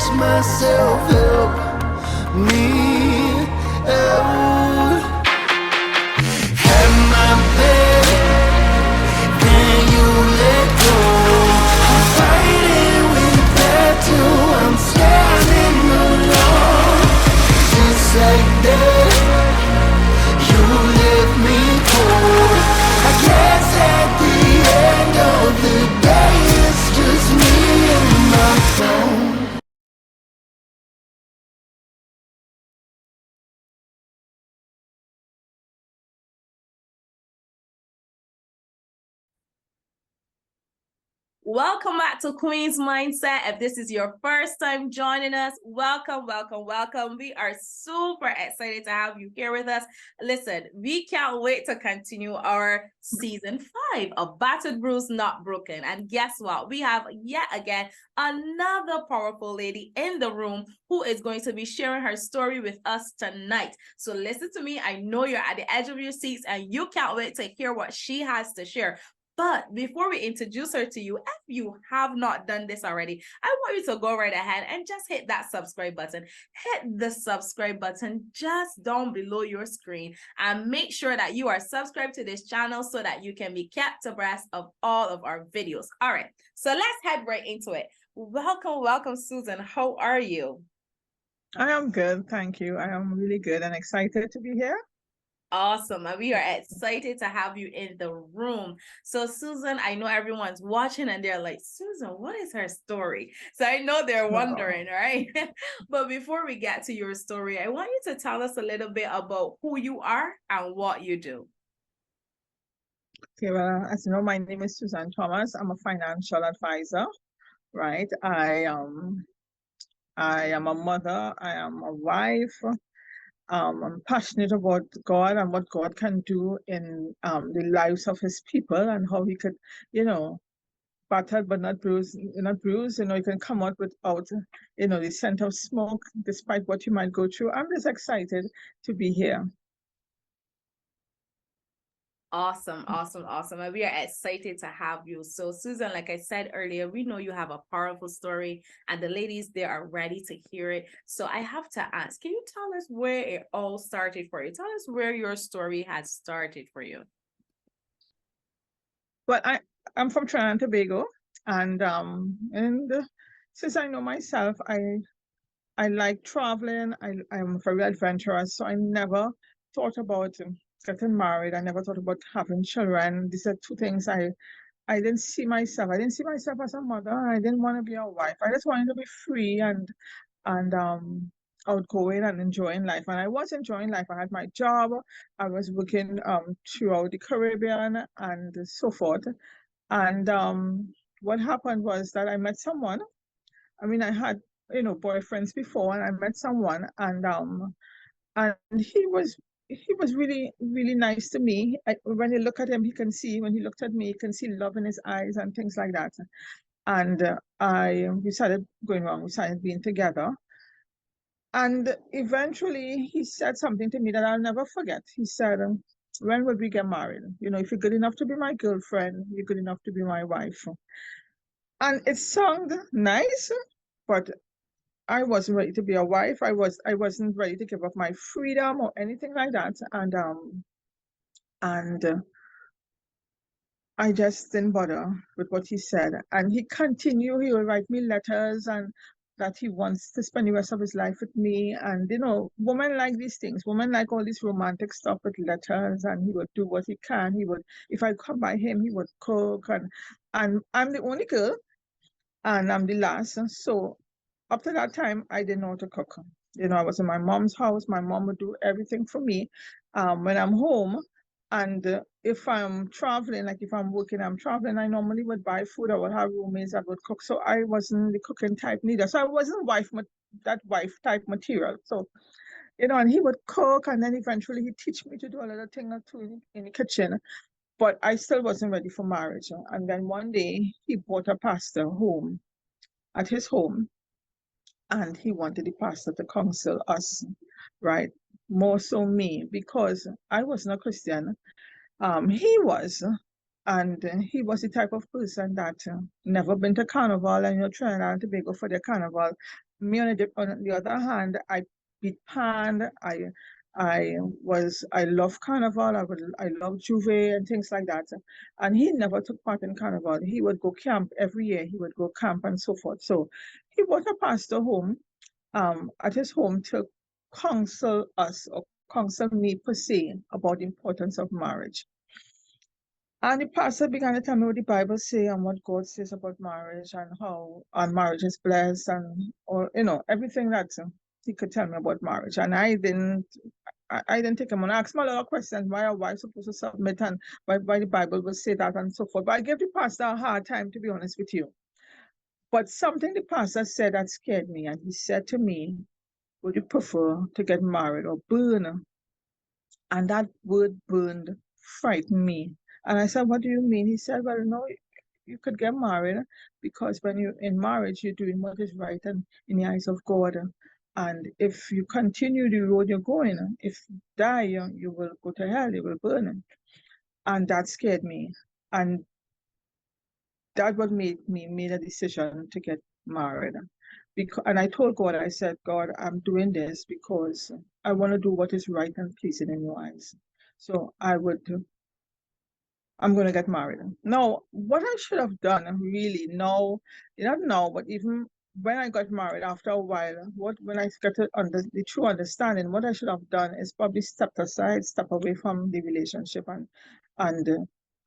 catch myself, help me out. Had my bed, then you let go. I'm fighting with that too. I'm standing alone, just like that. You left me cold. I guess at the end of the day, it's just me and my phone. Welcome back to Queen's Mindset. If this is your first time joining us, welcome, welcome, welcome. We are super excited to have you here with us. Listen, we can't wait to continue our season 5 of Battered Bruised, Not Broken. And guess what? We have yet again another powerful lady in the room who is going to be sharing her story with us tonight. So listen to me. I know you're at the edge of your seats and you can't wait to hear what she has to share. But before we introduce her to you, if you have not done this already, I want you to go right ahead and just hit that subscribe button. Hit the subscribe button just down below your screen and make sure that you are subscribed to this channel so that you can be kept abreast of all of our videos. All right, so let's head right into it. Welcome, welcome, Susan. How are you? I am good, thank you. I am really good and excited to be here. Awesome. And we are excited to have you in the room. So, Susan, I know everyone's watching and they're like, Susan, what is her story? So I know they're wondering, right? But before we get to your story, I want you to tell us a little bit about who you are and what you do. Okay, well, as you know, my name is Susan Thomas. I'm a financial advisor, right? I am a mother, I am a wife. I'm passionate about God and what God can do in the lives of his people and how he could, battered but not bruised, you can come out without, the scent of smoke, despite what you might go through. I'm just excited to be here. Awesome, awesome, awesome. And we are excited to have you. So, Susan, like I said earlier, we know you have a powerful story and the ladies, they are ready to hear it. So I have to ask, can you tell us where it all started for you? Tell us where your story has started for you. Well, I'm from Trinidad and Tobago, and since I know myself, I like traveling. I'm very adventurous, so I never thought about getting married. I never thought about having children. These are two things I didn't see myself. I didn't see myself as a mother. I didn't want to be a wife. I just wanted to be free and outgoing and enjoying life. And I was enjoying life. I had my job. I was working throughout the Caribbean and so forth. And what happened was that I met someone. I mean, I had, boyfriends before, and I met someone, and he was really, really nice to me. When you look at him, when he looked at me, you can see love in his eyes and things like that. And we started going on, we started being together. And eventually he said something to me that I'll never forget. He said, when would we get married? If you're good enough to be my girlfriend, you're good enough to be my wife. And it sounded nice, but I wasn't ready to be a wife. I wasn't ready to give up my freedom or anything like that. And I just didn't bother with what he said. And he continued, he would write me letters and that he wants to spend the rest of his life with me. And women like these things. Women like all this romantic stuff with letters, and he would do what he can. If I come by him, he would cook, and I'm the only girl and I'm the last. So up to that time, I didn't know how to cook. I was in my mom's house. My mom would do everything for me when I'm home. And if I'm traveling, like if I'm working, I'm traveling, I normally would buy food. I would have roommates that would cook. So I wasn't the cooking type neither. So I wasn't that wife type material. So, and he would cook, and then eventually he'd teach me to do a little thing or two in the kitchen. But I still wasn't ready for marriage. And then one day he brought a pastor home at his home, and he wanted the pastor to counsel us, right? More so me, because I wasn't a Christian. He was, And he was the type of person that never been to carnival, and Trinidad and Tobago for their carnival. Me on the other hand, I beat pan. I love carnival. I love Juve and things like that. And he never took part in carnival. He would go camp every year. He would go camp and so forth. So he brought a pastor home, at his home to counsel us or counsel me per se about the importance of marriage. And the pastor began to tell me what the Bible say and what God says about marriage and how marriage is blessed and or everything that he could tell me about marriage. And I didn't take him on. I asked him a lot of questions. Why I supposed to submit and why the Bible will say that and so forth. But I gave the pastor a hard time, to be honest with you. But something the pastor said that scared me, and he said to me, would you prefer to get married or burn? And that word burned frightened me. And I said, what do you mean? He said, well, no, you could get married because when you're in marriage, you're doing what is right and in the eyes of God. And if you continue the road you're going, if you die, you will go to hell, you will burn. And that scared me. And that what made me made a decision to get married. And I told God, I said, God, I'm doing this because I want to do what is right and pleasing in your eyes. So I'm going to get married. Now, what I should have done really, no, not now, but even when I got married after a while, when I got the true understanding, what I should have done is probably stepped aside, step away from the relationship and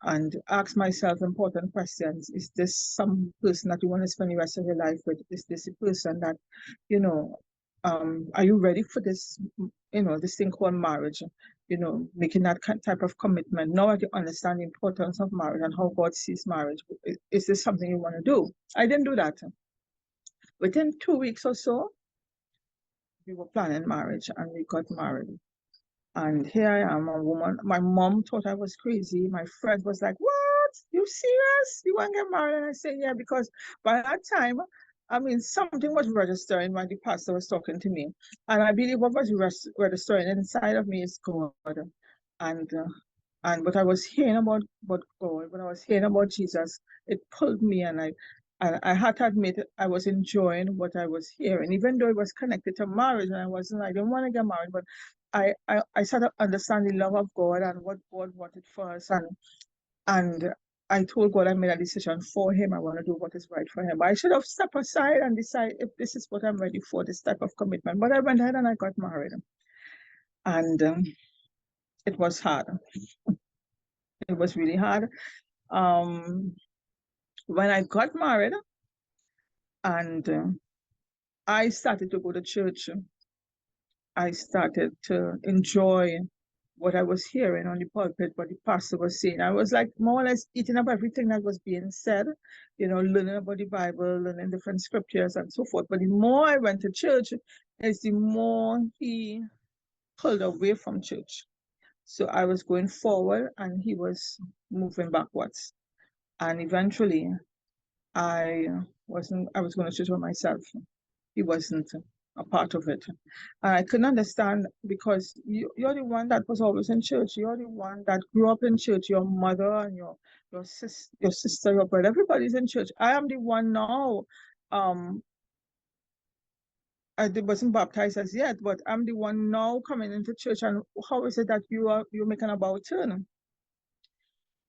and ask myself important questions. Is this some person that you want to spend the rest of your life with? Is this a person that, are you ready for this, this thing called marriage? Making that type of commitment. Now that you understand the importance of marriage and how God sees marriage, is this something you want to do? I didn't do that. Within 2 weeks or so, we were planning marriage and we got married. And here I am, a woman. My mom thought I was crazy. My friend was like, what? You serious? You want to get married? And I said, yeah, because by that time, I mean, something was registering when the pastor was talking to me. And I believe what was registering inside of me is God. And what I was hearing about God, what I was hearing about Jesus, it pulled me, and I had to admit I was enjoying what I was hearing, even though it was connected to marriage, and I didn't want to get married, but I started to understand the love of God and what God wanted for us, and I told God I made a decision for him. I want to do what is right for him. But I should have stepped aside and decided if this is what I'm ready for, this type of commitment. But I went ahead and I got married, and it was hard. It was really hard. When I got married and I started to go to church, I started to enjoy what I was hearing on the pulpit, what the pastor was saying. I was like more or less eating up everything that was being said, learning about the Bible, learning different scriptures and so forth. But the more I went to church, the more he pulled away from church. So I was going forward and he was moving backwards. And eventually I was going to church by myself. He wasn't a part of it. And I couldn't understand because you're the one that was always in church. You're the one that grew up in church. Your mother and your sister, your brother, everybody's in church. I am the one now. I wasn't baptized as yet, but I'm the one now coming into church. And how is it that you're making about turn?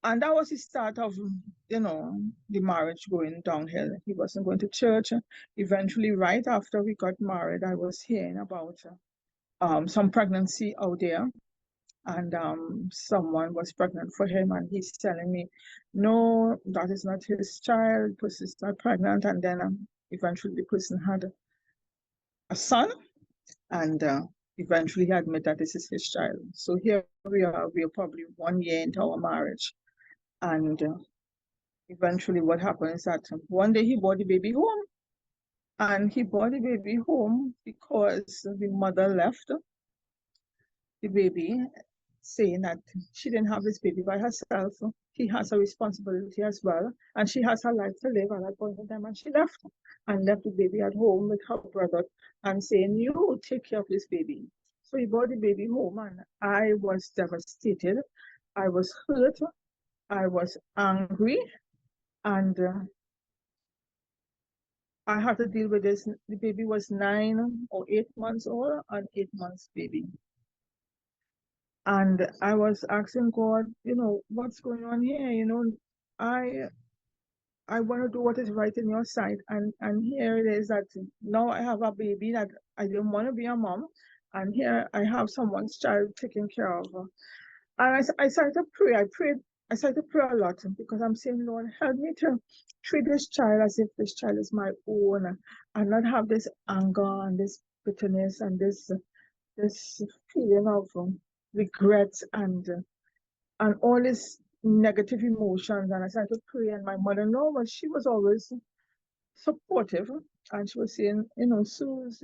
And that was the start of, the marriage going downhill. He wasn't going to church. Eventually, right after we got married, I was hearing about some pregnancy out there. And someone was pregnant for him. And he's telling me, no, that is not his child. The person's not pregnant. And then eventually the person had a son. And eventually he admitted that this is his child. So here we are probably 1 year into our marriage. And eventually what happened is that one day he brought the baby home. And he brought the baby home because the mother left the baby, saying that she didn't have this baby by herself. He has a responsibility as well. And she has her life to live at that point in time. And she left the baby at home with her brother and saying, you take care of this baby. So he brought the baby home and I was devastated. I was hurt. I was angry, and I had to deal with this. The baby was 9 or 8 months old, an 8 months baby. And I was asking God, what's going on here? I I want to do what is right in your sight. And here it is that now I have a baby that I didn't want to be a mom. And here I have someone's child taken care of. And I started to pray. I started to pray a lot because I'm saying, Lord, help me to treat this child as if this child is my own and not have this anger and this bitterness and this feeling of regret and all this negative emotions. And I started to pray. And my mother-in-law she was always supportive, and she was saying, Suze,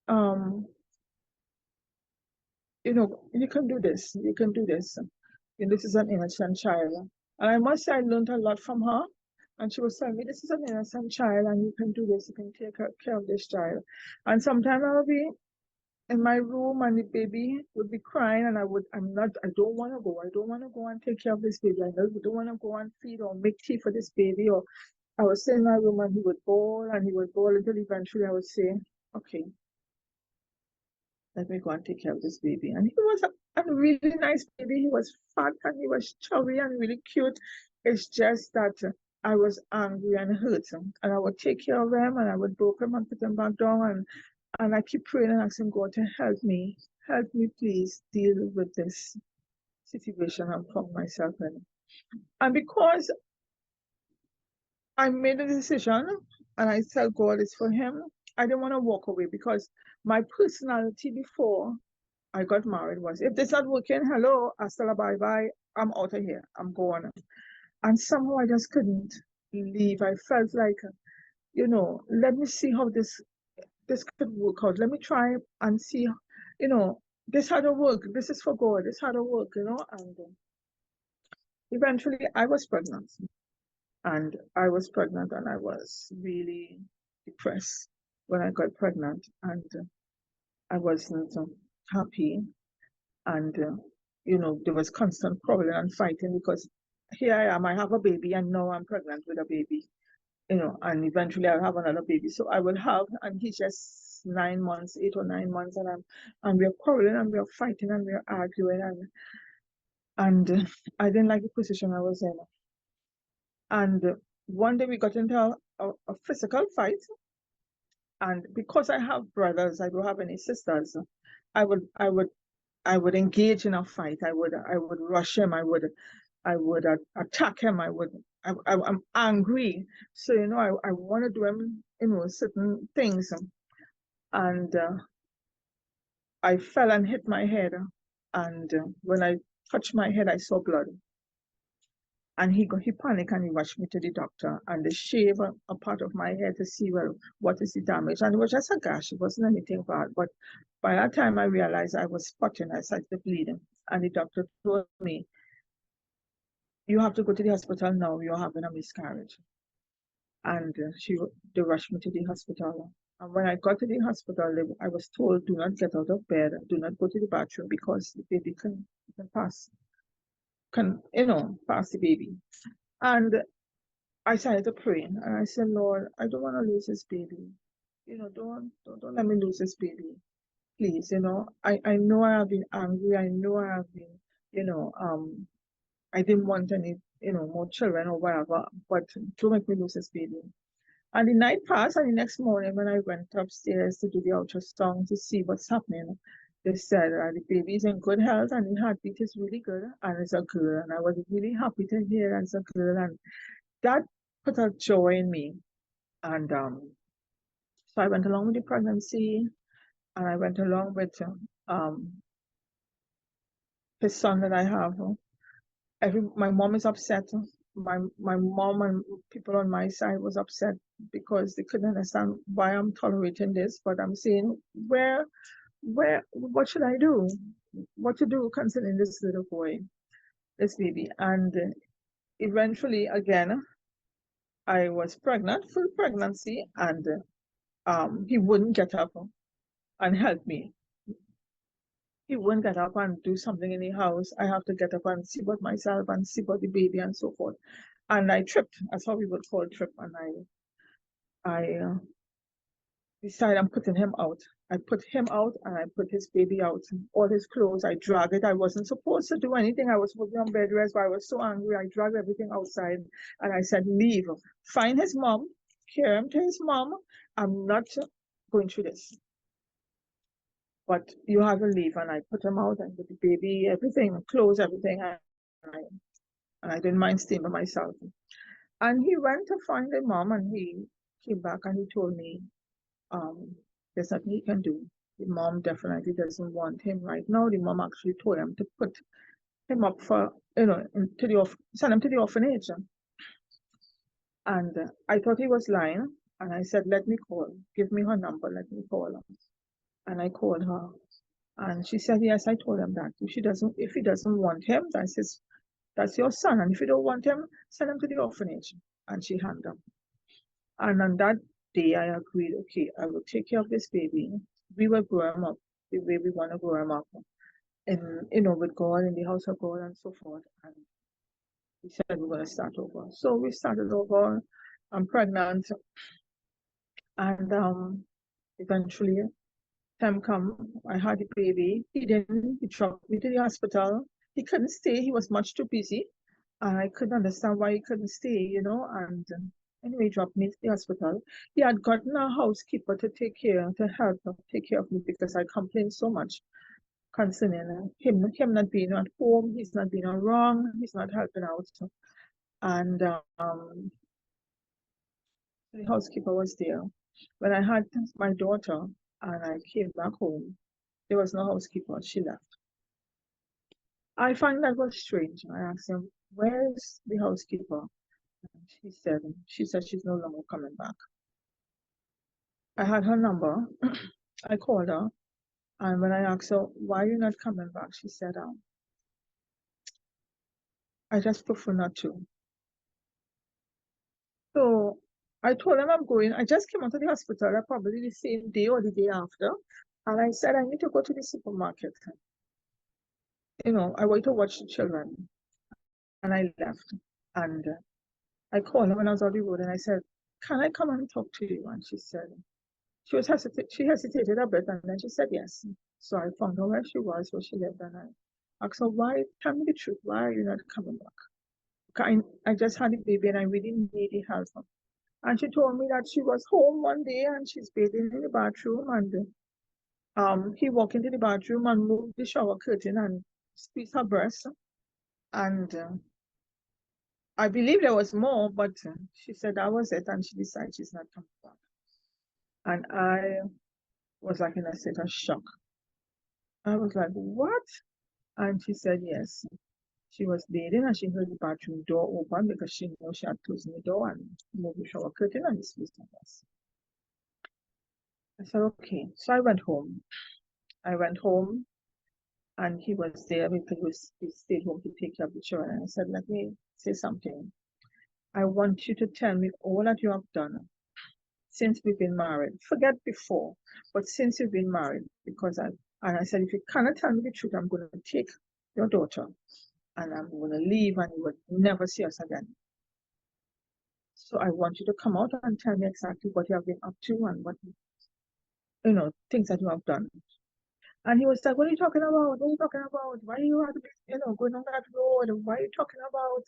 um, you can do this, you can do this. This is an innocent child. And I must say I learned a lot from her. And she was telling me, this is an innocent child and you can do this, you can take care of this child. And sometimes I would be in my room and the baby would be crying and I don't want to go. I don't want to go and take care of this baby. I don't want to go and feed or make tea for this baby. Or I was sitting in my room and he would bawl and he would bawl until eventually I would say, okay, let me go and take care of this baby. And he was a really nice baby. He was fat and he was chubby and really cute. It's just that I was angry and hurt. And I would take care of him and I would broke him and put him back down. And I keep praying and asking God to help me. Help me, please, deal with this situation I've found myself in. And because I made a decision and I said God is for him, I didn't want to walk away because my personality before I got married was, if this not working, hello, hasta la bye-bye, I'm out of here, I'm going. And somehow I just couldn't leave. I felt like, let me see how this could work out. Let me try and see, this how to work. This is for God. This how to work, And eventually I was pregnant. And I was pregnant and I was really depressed when I got pregnant. And I wasn't happy. And, there was constant quarreling and fighting because here I am, I have a baby and now I'm pregnant with a baby, and eventually I'll have another baby. So I will have, and he's just 9 months, 8 or 9 months, and we're quarreling and we're fighting and we're arguing and I didn't like the position I was in. And one day we got into a physical fight, and because I have brothers, I don't have any sisters. I would engage in a fight. I would rush him. I would attack him. I'm angry. So I want to do him certain things, and I fell and hit my head, and when I touched my head, I saw blood. And he panicked and he rushed me to the doctor, and they shaved a part of my head to see, well, what is the damage. And it was just a gash, it wasn't anything bad. But by that time I realized I was spotting, I started bleeding. And the doctor told me, you have to go to the hospital now, you're having a miscarriage. And they rushed me to the hospital. And when I got to the hospital, I was told, do not get out of bed, do not go to the bathroom because the baby can pass the baby. And I started to pray and I said, Lord, I don't want to lose this baby. Don't let me lose this baby. Please, I know I have been angry. I know I have been, I didn't want any, more children or whatever, but don't make me lose this baby. And the night passed, and the next morning when I went upstairs to do the ultrasound to see what's happening, they said the baby is in good health and the heartbeat is really good and it's a girl. And I was really happy to hear it's a girl, and that put a joy in me. And so I went along with the pregnancy, and I went along with his son that I have. My mom is upset. My mom and people on my side was upset because they couldn't understand why I'm tolerating this. But I'm saying, what should I do? What to do concerning this little boy, this baby? And eventually, again, I was pregnant, full pregnancy, and he wouldn't get up and help me. he won't get up and do something in the house. I have to get up and see about myself and see about the baby and so forth. And I tripped. That's how we would call trip. And I decided I'm putting him out. I put him out and I put his baby out. All his clothes, I dragged it. I wasn't supposed to do anything. I was supposed to be on bed rest, but I was so angry. I dragged everything outside and I said, leave. Find his mom, carry him to his mom. I'm not going through this. But you have to leave. And I put him out and with the baby, everything, clothes, everything. And I didn't mind staying by myself. And he went to find the mom and he came back and he told me, there's nothing he can do. The mom definitely doesn't want him right now. The mom actually told him to put him up for, send him to the orphanage. And I thought he was lying. And I said, let me call. Give me her number. Let me call her. And I called her. And she said, yes, I told him that. If he doesn't want him, that's your son. And if you don't want him, send him to the orphanage. And she hung up. And on that day, I agreed, okay, I will take care of this baby. We will grow him up the way we want to grow him up. And, with God, in the house of God and so forth. And we said we're going to start over. So we started over. I'm pregnant. And eventually, time come, I had the baby. He dropped me to the hospital. He couldn't stay. He was much too busy. And I couldn't understand why he couldn't stay, and anyway, he dropped me to the hospital. He had gotten a housekeeper to help take care of me because I complained so much concerning him not being at home, he's not being around, he's not helping out. And the housekeeper was there. When I had my daughter and I came back home, there was no housekeeper, she left. I found that was strange. I asked him, where's the housekeeper? And she said she's no longer coming back. I had her number. I called her. And when I asked her, why are you not coming back? She said, I just prefer not to. So I told him I'm going. I just came out of the hospital, probably the same day or the day after. And I said, I need to go to the supermarket. I went to watch the children. And I left. And I called her when I was on the road and I said, can I come and talk to you? And she said, she hesitated a bit and then she said yes. So I found out where she was, where she lived, and I asked her, tell me the truth, why are you not coming back? I just had a baby and I really need the help. And she told me that she was home one day and she's bathing in the bathroom and he walked into the bathroom and moved the shower curtain and squeezed her breast. And I believe there was more, but she said that was it and she decided she's not coming back. And I was like in a state of shock. I was like, what? And she said yes. She was bathing and she heard the bathroom door open because she knew she had closed the door and moved the shower curtain and dismissed us. I said, okay. So I went home. And he was there because he stayed home to take care of the children. And I said, let me say something. I want you to tell me all that you have done since we've been married. Forget before, but since you've been married, and I said, if you cannot tell me the truth, I'm going to take your daughter and I'm going to leave and you will never see us again. So I want you to come out and tell me exactly what you have been up to and what, things that you have done. And he was like, what are you talking about? What are you talking about? Why are you going on that road? Why are you talking about?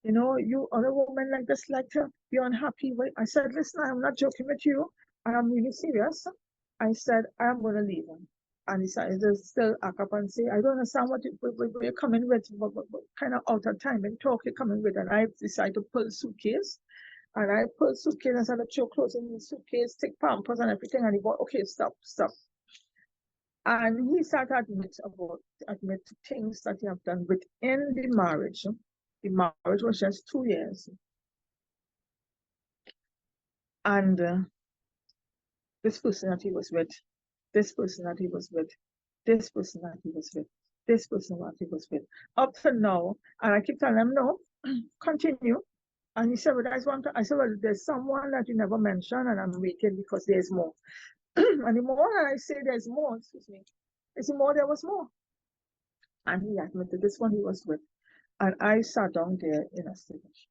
You other women like this like to be unhappy. I said, listen, I'm not joking with you. I am really serious. I said, I'm going to leave him. And he started to still act up and say, I don't understand what you're coming with, what kind of out of time and talk you're coming with. And I decided to pull a suitcase. And I pulled suitcase and started to throw clothes in the suitcase, take pampers and everything. And he went, okay, stop. And he started to admit things that he have done within the marriage. The marriage was just 2 years. And this person that he was with, this person that he was with, this person that he was with, this person that he was with, up to now. And I keep telling him, no, continue. And he said, well, I said, well, there's someone that you never mentioned, and I'm waiting because there's more. And the more I say there's more, excuse me, Is it more? There was more. And he admitted this one he was with. And I sat down there in a stage.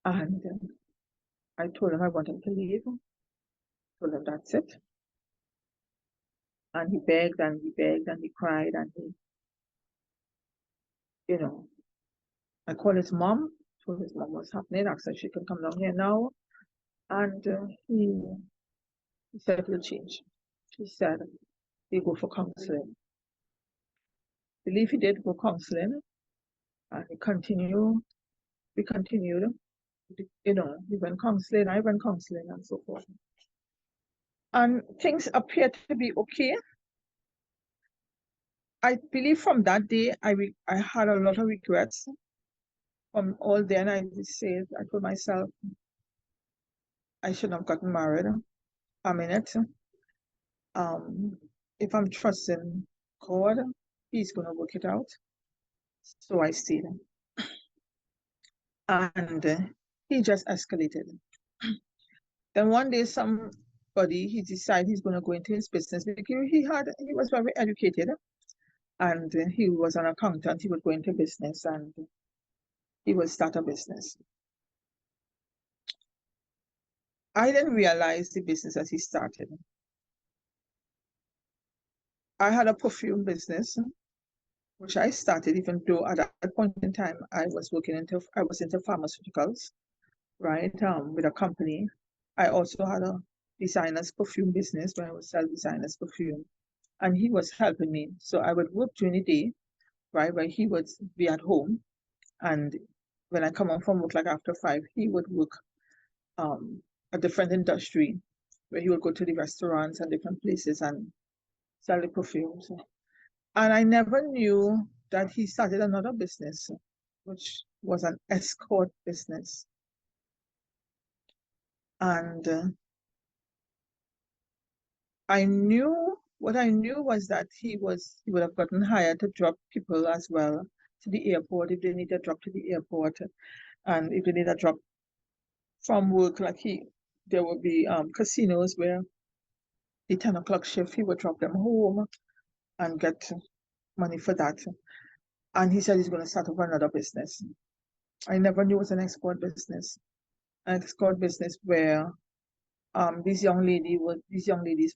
And I told him I wanted to leave. Told him that's it. And he begged and he begged and he cried and he, you know, I called his mom, told his mom what's happening, asked if she can come down here now. And he said he'll change. He said he'll go for counseling. I believe he did go counseling and we continued, you know, we went counseling, I went counseling and so forth. And things appear to be okay. I believe from that day, I had a lot of regrets. From all then, I told myself, I shouldn't have gotten married. I'm in it. If I'm trusting God, He's going to work it out. So I stayed. And he just escalated. Then one day, he decided he's going to go into his business because he was very educated, and he was an accountant. He would go into business and he would start a business. I didn't realize the business as he started. I had a perfume business, which I started, even though at that point in time I was into pharmaceuticals, right? With a company. I also had a designer's perfume business where I would sell designer's perfume, and he was helping me. So I would work during the day, right, where he would be at home, and when I come home from work, like after 5, he would work a different industry, where he would go to the restaurants and different places and sell the perfumes. And I never knew that he started another business, which was an escort business. And what I knew was that he would have gotten hired to drop people as well to the airport if they need a drop to the airport, and if they need a drop from work, there would be casinos where the 10 o'clock shift, he would drop them home and get money for that. And he said he's going to start up another business. I never knew it was an escort business. An escort business where these young ladies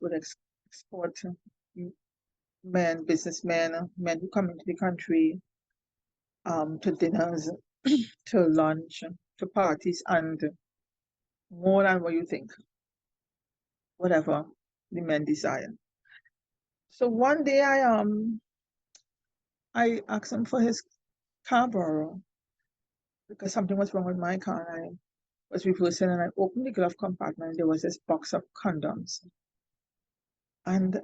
would export businessmen, men who come into the country, to dinners, to lunch, to parties, and more than what you think, whatever the men desire. So one day I asked him for his car borrow because something was wrong with my car, and I was reversing, and I opened the glove compartment and there was this box of condoms. And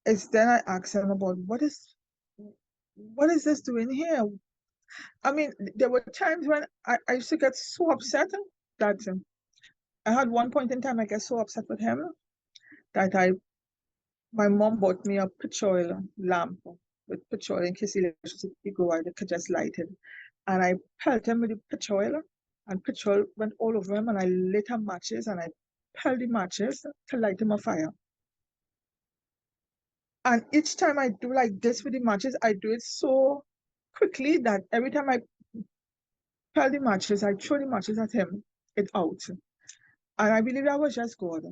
it's then I asked him about what is this doing here? I mean, there were times when I used to get so upset that I had one point in time I get so upset with him that my mom bought me a pitch oil lamp with pitch oil in case the electricity go out, I could just light it. And I pelted him with the pitch oil, and pitch oil went all over him, and I lit up matches, and I pelted the matches to light him on fire. And each time I do like this with the matches, I do it so quickly that every time I pellet the matches, I throw the matches at him, it's out. And I believe that was just God,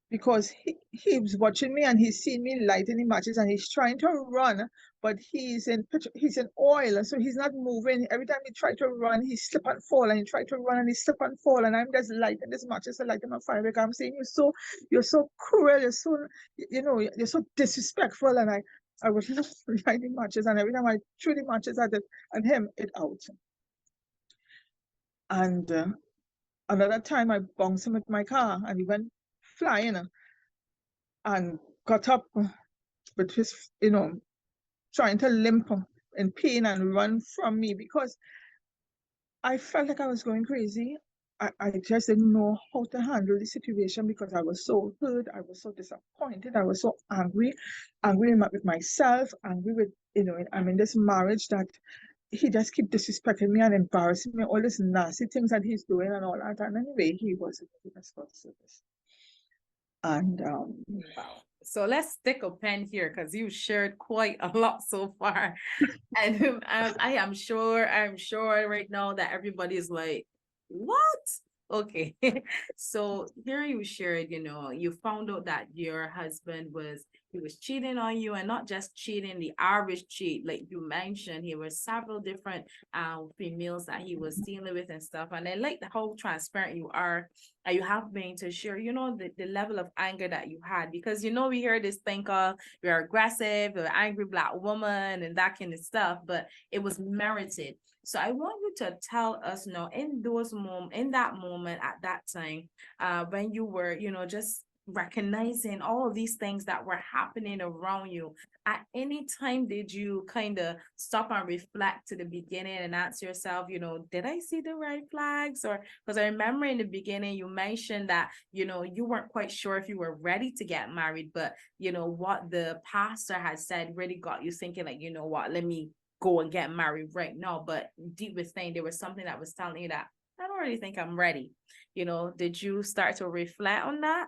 because he was watching me and he's seen me lighting the matches and he's trying to run, but he's in oil, so he's not moving. Every time he tried to run, he slip and fall, and he tried to run and he slip and fall, and I'm just lighting this matches to light him on fire. Because I'm saying you're so cruel, you're so you're so disrespectful, and I was lighting matches, and every time I threw the matches at him, it out. And another time I bounced him with my car and he went flying and got up with his, trying to limp in pain and run from me because I felt like I was going crazy. I just didn't know how to handle the situation because I was so hurt, I was so disappointed, I was so angry with myself, angry with, I'm in this marriage that he just keep disrespecting me and embarrassing me, all these nasty things that he's doing and all that. And anyway, he was a service. And Wow. So let's stick a pen here because you shared quite a lot so far. And I'm sure right now that everybody is like, what? Okay. So here you shared, you found out that your husband he was cheating on you, and not just cheating, the average cheat. Like you mentioned, he was several different females that he was dealing with and stuff. And I like the how transparent you are, and you have been to share, the level of anger that you had, because we hear this thing called you're aggressive, you're an angry Black woman, and that kind of stuff, but it was merited. So I want you to tell us now, in that moment, at that time, when you were, just recognizing all of these things that were happening around you, at any time did you kind of stop and reflect to the beginning and ask yourself, did I see the red flags? Or because I remember in the beginning you mentioned that you weren't quite sure if you were ready to get married, but what the pastor had said really got you thinking, like, what, let me go and get married right now. But deep within, there was something that was telling you that I don't really think I'm ready. Did you start to reflect on that?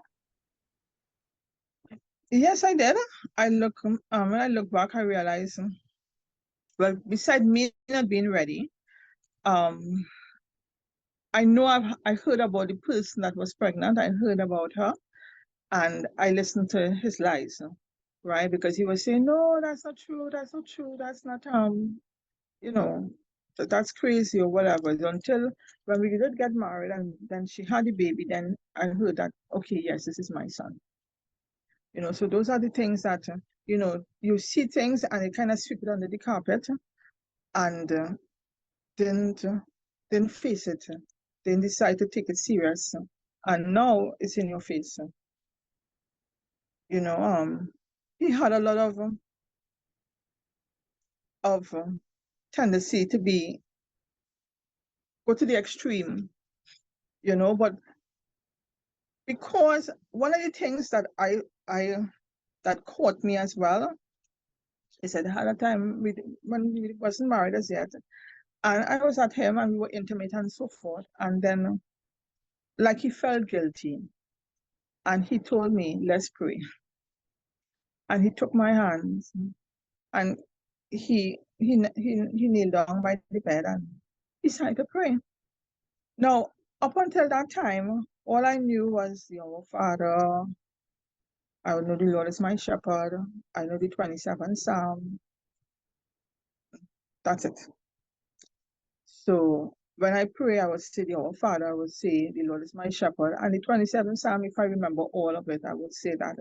yes, I did. When I look back, I realized, well, beside me not being ready, um, I know I heard about the person that was pregnant. I heard about her, and I listened to his lies, right? Because he was saying, no, that's not true. That's not true. That's not you know, that's crazy or whatever. Until when we did get married and then she had a baby, then I heard that, okay, yes, this is my son. So those are the things that, you see things and it kind of sweep it under the carpet and didn't, uh, didn't face it, didn't decide to take it serious. And now it's in your face. You know, he had a lot of tendency to go to the extreme, but because one of the things that I that caught me as well is that I had a time when we wasn't married as yet, and I was at him and we were intimate and so forth, and then like he felt guilty, and he told me, "Let's pray," and he took my hands and he kneeled down by the bed and he started to pray. Now, up until that time, all I knew was your Father. I know the Lord is my shepherd. I know the 27th Psalm. That's it. So when I pray, I would say the Our Father, I would say the Lord is my shepherd. And the 27th Psalm, if I remember all of it, I would say that.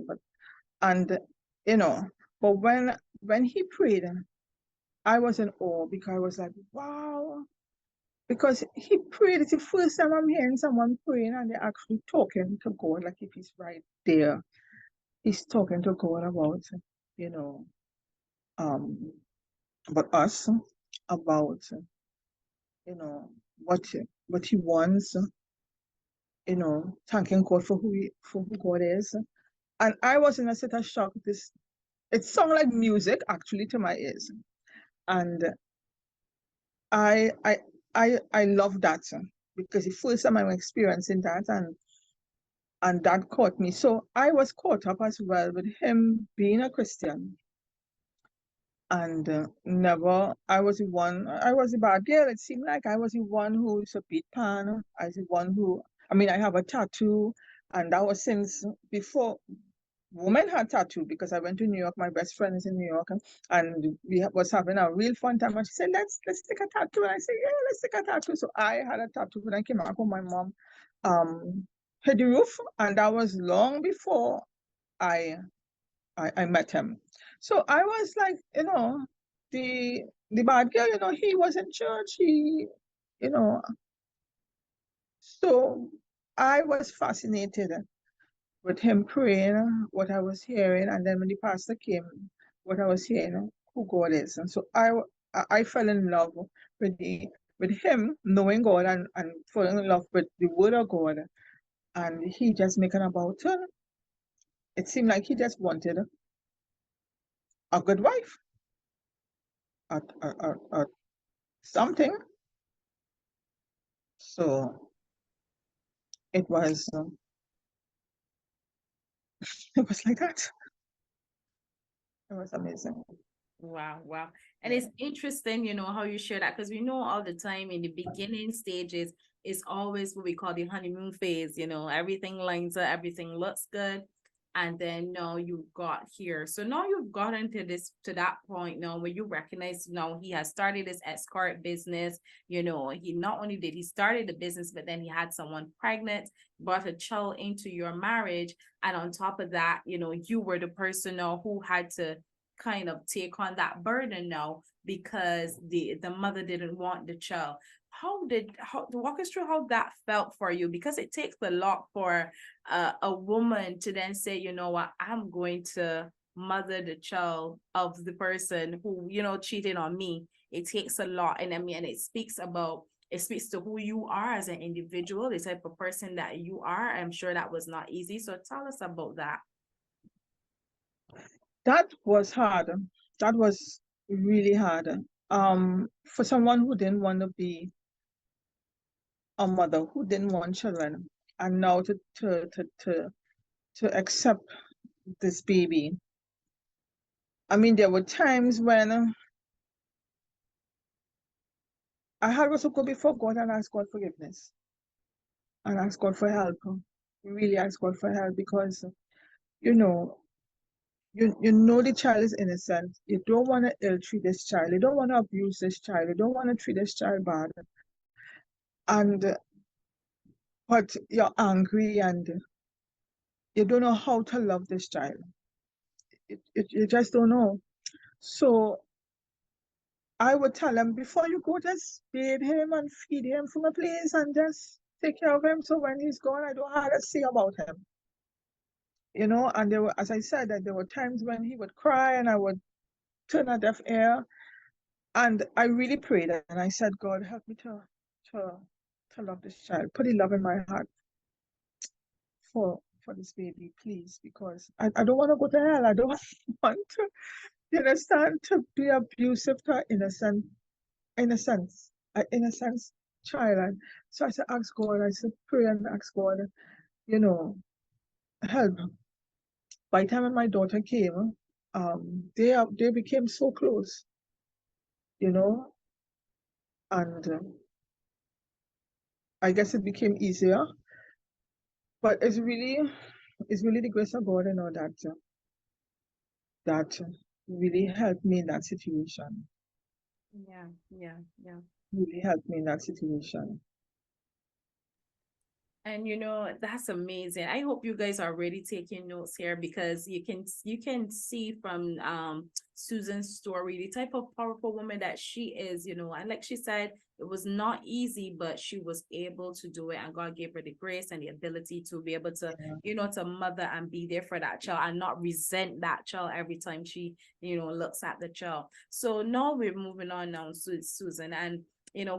And you know, but when he prayed, I was in awe because I was like, wow. Because he prayed, it's the first time I'm hearing someone praying and they're actually talking to God, like if he's right there. He's talking to God about, you know, um, about us, about, you know, what what he wants, thanking God for who God is. And I was in a state of shock. It sounded like music actually to my ears. And I I I love that because the first time I'm experiencing that and that caught me. So I was caught up as well with him being a Christian. And never, I was the bad girl. It seemed like I was the one who used to beat pan. I was the one I mean, I have a tattoo, and that was since before women had tattoo because I went to New York. My best friend is in New York, and was having a real fun time. And she said, let's take a tattoo. And I said, yeah, let's take a tattoo. So I had a tattoo when I came back home. My mom hit the roof, and that was long before I I met him. So I was like, the bad girl, he was in church. You know, so I was fascinated with him praying, what I was hearing, and then when the pastor came, what I was hearing, who God is. And so I fell in love with him, knowing God and falling in love with the word of God. And he just making about turn. It seemed like he just wanted a good wife, a something. So it was it was like that. It was amazing. Wow, wow. And it's interesting, how you share that, because we know all the time in the beginning stages, it's always what we call the honeymoon phase, everything lines up, everything looks good. And then now you got here. So now you've gotten to that point now where you recognize now he has started this escort business. He not only did he started the business, but then he had someone pregnant, brought a child into your marriage. And on top of that, you were the person now who had to kind of take on that burden now because the mother didn't want the child. How walk us through how that felt for you, because it takes a lot for a woman to then say, you know what, I'm going to mother the child of the person who cheated on me. It takes a lot, and I mean, and it speaks to who you are as an individual, the type of person that you are. I'm sure that was not easy, so tell us about that. That was hard. That was really hard. For someone who didn't want to be a mother, who didn't want children, and now to accept this baby. I mean, there were times when I had to go before God and ask God forgiveness and ask God for help. Really ask God for help, because you know you know the child is innocent. You don't want to ill treat this child. You don't want to abuse this child. You don't want to treat this child bad. And but you're angry and you don't know how to love this child. You just don't know. So I would tell him, before you go, just bathe him and feed him from a place and just take care of him. So when he's gone, I don't have to say about him. And there were, as I said, that there were times when he would cry and I would turn a deaf ear. And I really prayed and I said, God, help me to love this child. Put the love in my heart for this baby, please, because I don't want to go to hell. I don't want to, you understand, to be abusive to innocence, an innocent child. And so I said, ask God, I said, pray and ask God, help. By the time when my daughter came, they became so close, you know, and I guess it became easier. But it's really the grace of God, that really helped me in that situation. Yeah, yeah, yeah. Really helped me in that situation. And that's amazing. I hope you guys are already taking notes here, because you can see from Susan's story the type of powerful woman that she is, and like she said, it was not easy, but she was able to do it, and God gave her the grace and the ability to be able to, to mother and be there for that child and not resent that child every time she, looks at the child. So now we're moving on now, Susan, and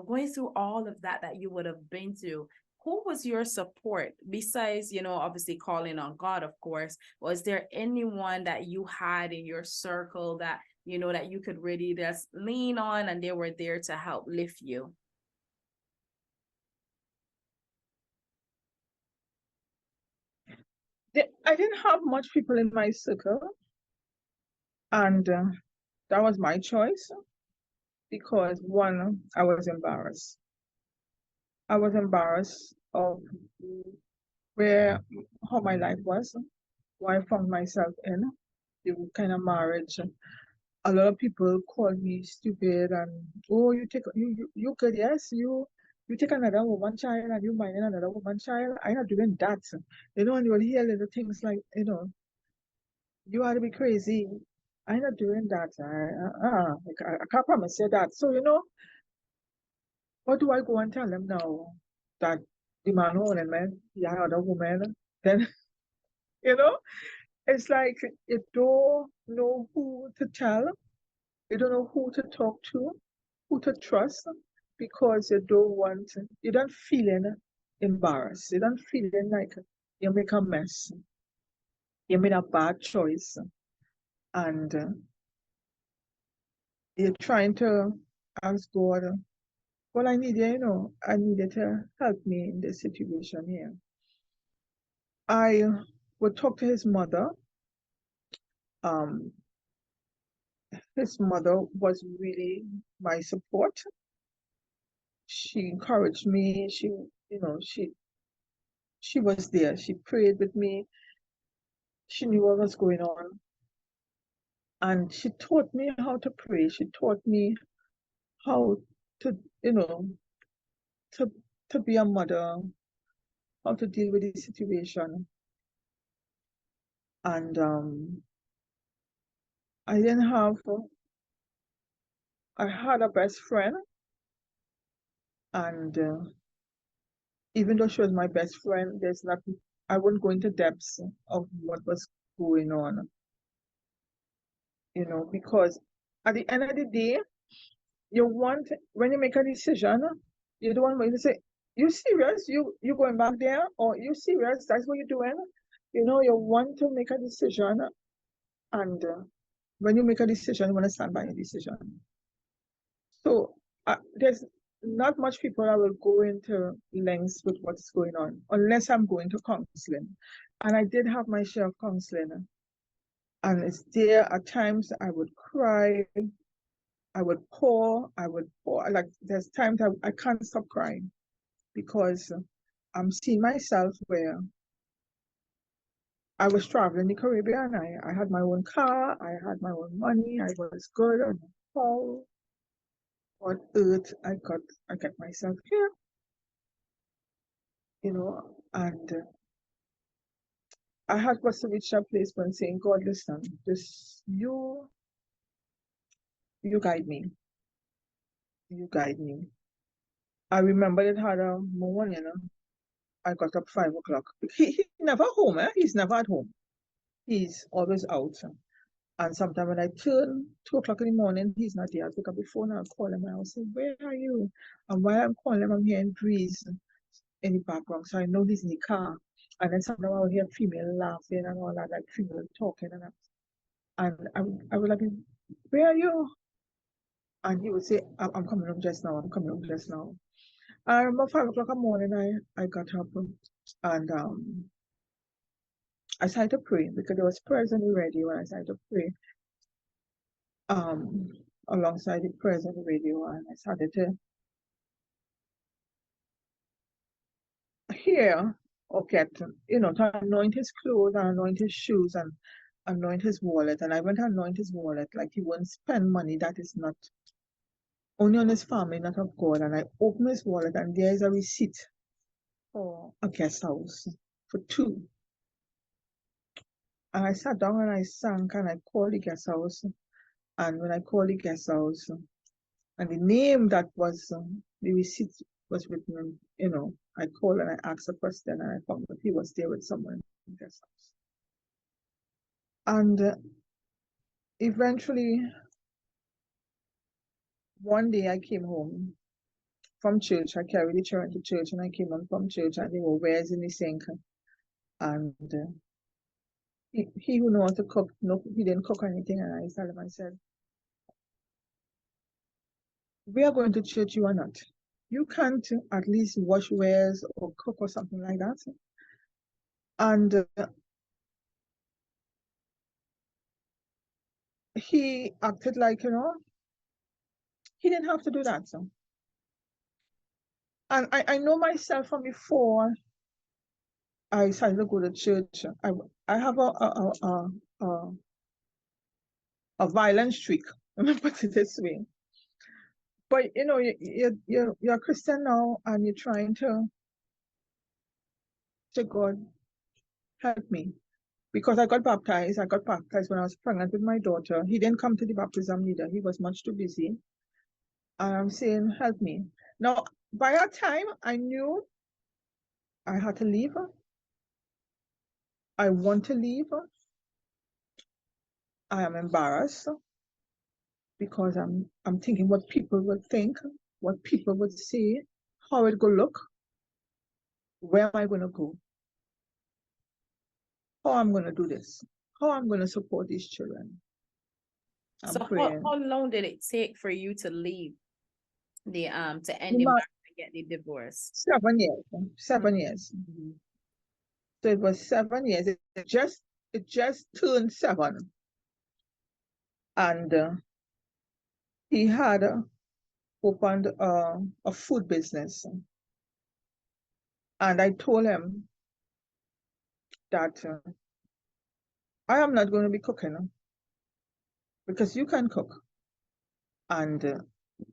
going through all of that you would have been through. Who was your support besides, obviously calling on God, of course? Was there anyone that you had in your circle that, that you could really just lean on and they were there to help lift you? I didn't have much people in my circle, and that was my choice, because one, I was embarrassed. I was embarrassed of where how my life was, where I found myself in, the kind of marriage. A lot of people called me stupid and, oh, you could, yes, you take another woman child and you mind another woman child. I'm not doing that. And you will hear little things like, you ought to be crazy. I'm not doing that. I can't promise you that. So, what do I go and tell them now? That the man who owned me, he had other woman. Then, you know, it's like you don't know who to tell. You don't know who to talk to, who to trust, because you don't feeling embarrassed. You don't feeling like you make a mess. You made a bad choice. And you're trying to ask God, well, I needed to help me in this situation here. I would talk to his mother. His mother was really my support. She encouraged me. She was there. She prayed with me. She knew what was going on. And she taught me how to pray. She taught me how to, you know, to to be a mother, how to deal with the situation. And I didn't have, I had a best friend, and even though she was my best friend, I wouldn't go into depths of what was going on, because at the end of the day, when you make a decision, you don't want to say, you serious? You going back there? Or you serious? That's what you're doing? You want to make a decision, and when you make a decision, you want to stand by your decision. So there's not much people that will go into lengths with what's going on unless I'm going to counseling. And I did have my share of counseling. And it's there at times I would cry, I would pour. Like there's times I can't stop crying because I'm seeing myself where I was traveling the Caribbean. I had my own car, I had my own money, I was good, and how on earth I got myself here, and I had was to reach a place when saying, God, listen, this you guide me. You guide me. I remember it had a morning, I got up 5 o'clock. He's never home, He's never at home. He's always out. And sometimes when I turn 2 o'clock in the morning, he's not there. I pick up the phone and I call him and I'll say, where are you? And while I'm calling him, I'm hearing breeze in the background. So I know he's in the car. And then sometimes I'll hear female laughing and all that, like female talking. And I would like, where are you? And he would say, I'm coming home just now. I'm coming home just now. And about 5 o'clock in the morning, I got up and I started to pray because there was prayers on the radio, and I started to pray alongside the prayers on the radio, and I started to hear or get, to anoint his clothes and anoint his shoes and anoint his wallet. And I went to anoint his wallet like he wouldn't spend money that is not only on his family, not of God. And I opened his wallet and there is a receipt for a guest house for two. And I sat down and I sank and I called the guest house. And when I called the guest house, and the name that was the receipt was written, I called and I asked a question and I found that he was there with someone in the guest house. And eventually, one day I came home from church. I carried the children to church and I came home from church and they were wares in the sink. And he who knows how to cook, no, he didn't cook anything. And I told him, I said, we are going to church, you are not. You can't at least wash wares or cook or something like that. And he acted like, he didn't have to do that. So. And I know myself from before I started to go to church. I have a violent streak, let me put it this way. But you're a Christian now, and you're trying to say, God, help me. Because I got baptized when I was pregnant with my daughter. He didn't come to the baptism either. He was much too busy. And I'm saying, help me. Now, by that time, I knew I had to leave. I want to leave. I am embarrassed because I'm thinking what people would think, what people would say, how it could look, where am I going to go, how I'm going to do this, how I'm going to support these children. I'm So praying. how long did it take for you to leave the to end the marriage and get the divorce? 7 years. 7 years. Mm-hmm. So it was 7 years. It just turned 7. And he had opened a food business. And I told him that I am not going to be cooking because you can cook. And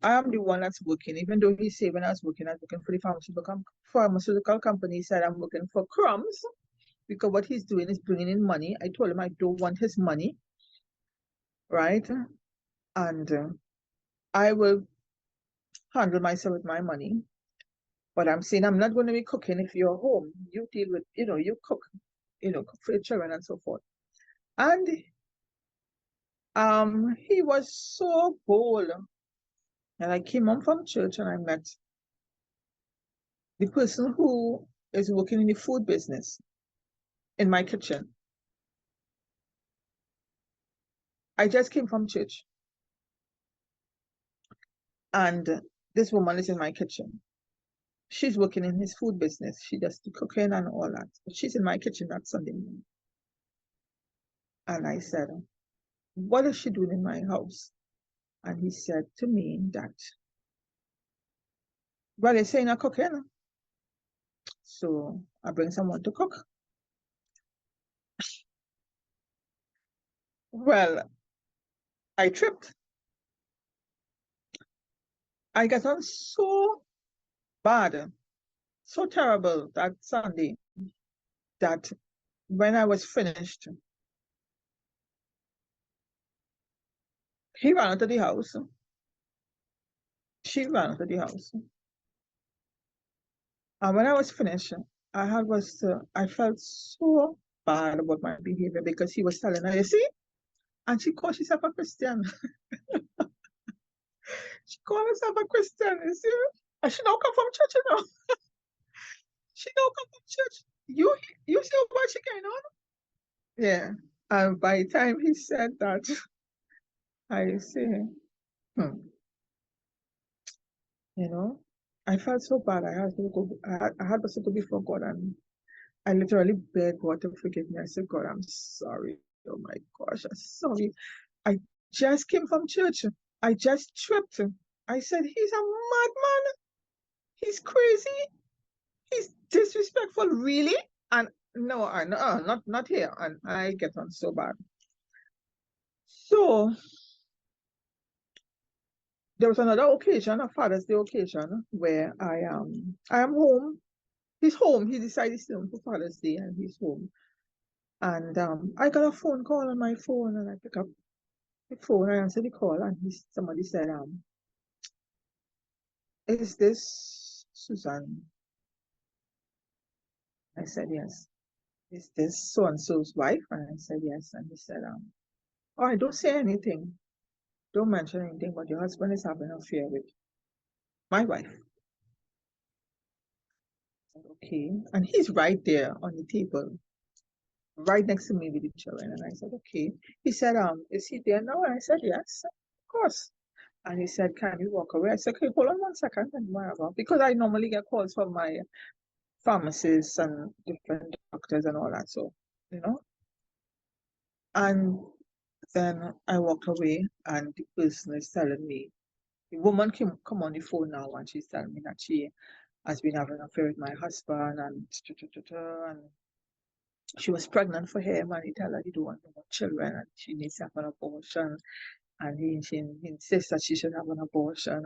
I am the one that's working, even though he said when I was working for the pharmaceutical company, he said I'm working for crumbs because what he's doing is bringing in money. I told him I don't want his money, right? And I will handle myself with my money. But I'm saying I'm not going to be cooking if you're home. You deal with, you cook, cook for the children and so forth. And he was so bold. And I came home from church and I met the person who is working in the food business in my kitchen. I just came from church. And this woman is in my kitchen. She's working in his food business. She does the cooking and all that. But she's in my kitchen that Sunday morning. And I said, what is she doing in my house? And he said to me that, well, they're saying I'm cooking. So I bring someone to cook. Well, I tripped. I got on so bad, so terrible that Sunday that when I was finished, he ran out of the house. She ran out of the house. And when I was finished, I felt so bad about my behavior because he was telling her, you see, and she called herself a Christian. She called herself a Christian, you see? And she now come from church, you know. She now come from church. You see what she going on? Yeah. And by the time he said that, I say, you know, I felt so bad. I had to go. I had to go before God, and I literally begged God to forgive me. I said, God, I'm sorry. Oh my gosh, I'm sorry. I just came from church. I just tripped. I said, he's a madman. He's crazy. He's disrespectful, really. And no, not here. And I get on so bad. So there was another occasion, a Father's Day occasion, where I am home. He's home. He decided to stay home for Father's Day, and he's home. And I got a phone call on my phone, and I pick up the phone. I answer the call, and somebody said, "Is this Susan?" I said, "Yes." "Is this so and so's wife?" And I said, "Yes." And he said, "All right, don't say anything. Don't mention anything, but your husband is having an affair with my wife." I said, "Okay." And he's right there on the table, right next to me with the children. And I said, "Okay." He said, "Is he there now?" And I said, "Yes, of course." And he said, "Can you walk away?" I said, "Okay, hold on 1 second," and whatever. Because I normally get calls from my pharmacists and different doctors and all that. So, you know. And then I walked away, and the person is telling me, the woman come on the phone now, and she's telling me that she has been having an affair with my husband, and she was pregnant for him, and he tell her he don't want no more children, and she needs to have an abortion, and he insists that she should have an abortion,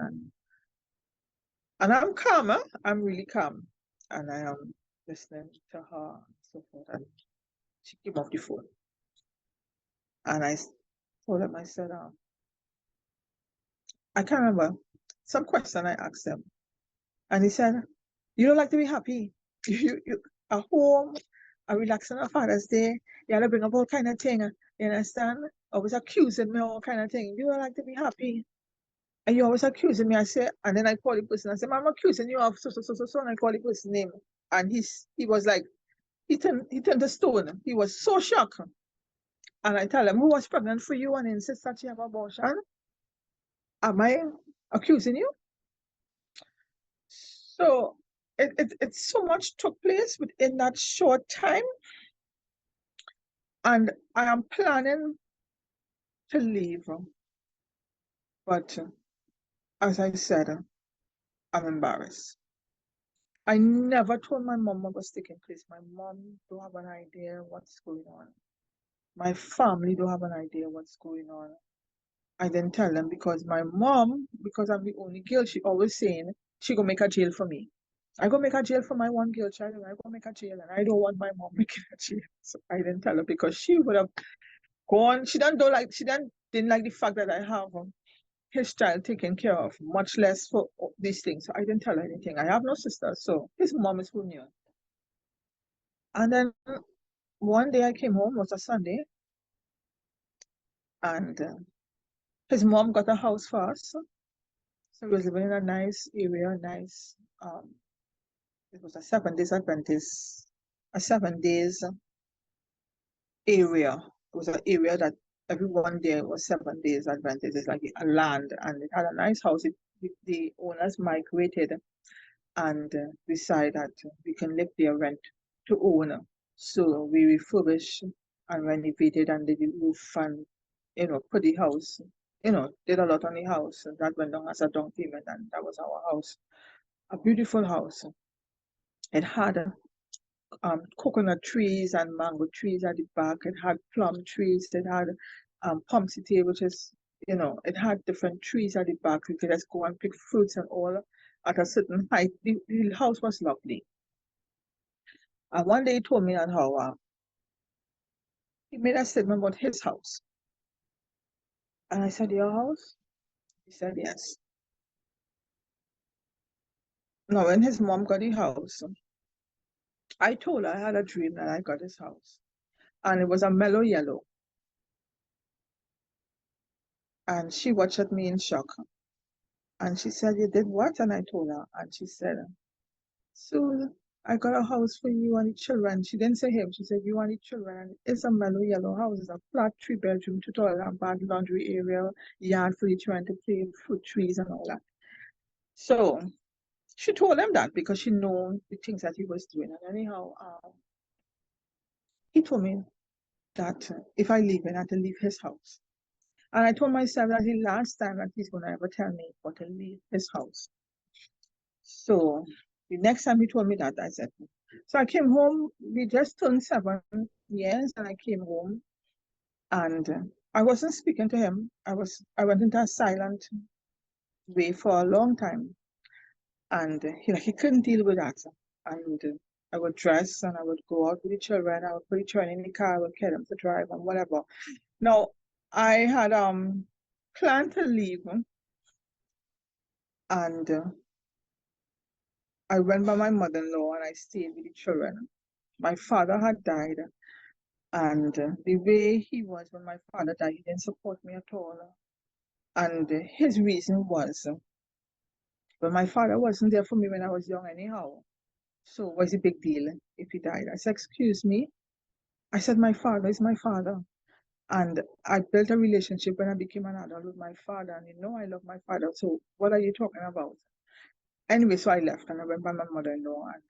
and I'm calm, huh? I'm really calm, and I am listening to her and so forth, and she came off the phone, and I told him, I said, I can't remember some question I asked him, and he said, "You don't like to be happy. You at home, I relaxing on Father's Day. You gotta bring up all kind of thing. You understand? Always accusing me all kind of thing. You don't like to be happy. And you always accusing me." I say, and then I call the person. I say, "I'm accusing you of so," and I call the person name. And he was like, he turned to stone. He was so shocked. And I tell him, "Who was pregnant for you and insists that she have abortion? Am I accusing you?" So it so much took place within that short time. And I am planning to leave. But as I said, I'm embarrassed. I never told my mom what was taking place. My mom don't have an idea what's going on. My family don't have an idea what's going on. I didn't tell them because my mom, because I'm the only girl, she always saying she gonna make a jail for me. I gonna make a jail for my one girl child, and I gonna make a jail, and I don't want my mom making a jail. So I didn't tell her because she would have gone. She didn't like the fact that I have his child taken care of, much less for these things. So I didn't tell her anything. I have no sister, so his mom is who knew. And then one day I came home, it was a Sunday, and his mom got a house for us. So we was living in a nice area, nice. It was a 7 days Adventist, a 7 days area. It was an area that everyone there was 7 days Adventist. It's like a land, and it had a nice house. The owners migrated and decided that we can live there, rent to own. So we refurbished and renovated and did the roof and put the house, did a lot on the house. And that went down as a down payment, and that was our house. A beautiful house. It had coconut trees and mango trees at the back. It had plum trees. It had pomsity, which is, it had different trees at the back. You could just go and pick fruits and all at a certain height. The house was lovely. And one day he told me that how he made a statement about his house. And I said, your house? He said, yes. Now, when his mom got the house, I told her I had a dream that I got his house. And it was a mellow yellow. And she watched at me in shock. And she said, you did what? And I told her. And she said, so I got a house for you and the children. She didn't say him. She said, you and the children. And it's a mellow yellow house. It's a flat 3-bedroom, 2 toilet and bath, laundry area, yard for you trying to play, fruit trees and all that. So she told him that because she knew the things that he was doing. And anyhow, he told me that if I leave, I have to leave his house. And I told myself that the last time that he's going to ever tell me but to leave his house. So the next time he told me that, I said, so I came home. We just turned 7 years, and I came home, and I wasn't speaking to him. I went into a silent way for a long time, and he couldn't deal with that. And I would dress, and I would go out with the children. I would put the children in the car. I would get them to drive and whatever. Now I had planned to leave, and I went by my mother-in-law and I stayed with the children. My father had died, and the way he was when my father died, he didn't support me at all. And his reason was, well, my father wasn't there for me when I was young anyhow. So what's the big deal if he died? I said, excuse me. I said, my father is my father. And I built a relationship when I became an adult with my father. And I love my father. So what are you talking about? Anyway, so I left and I went by my mother-in-law, and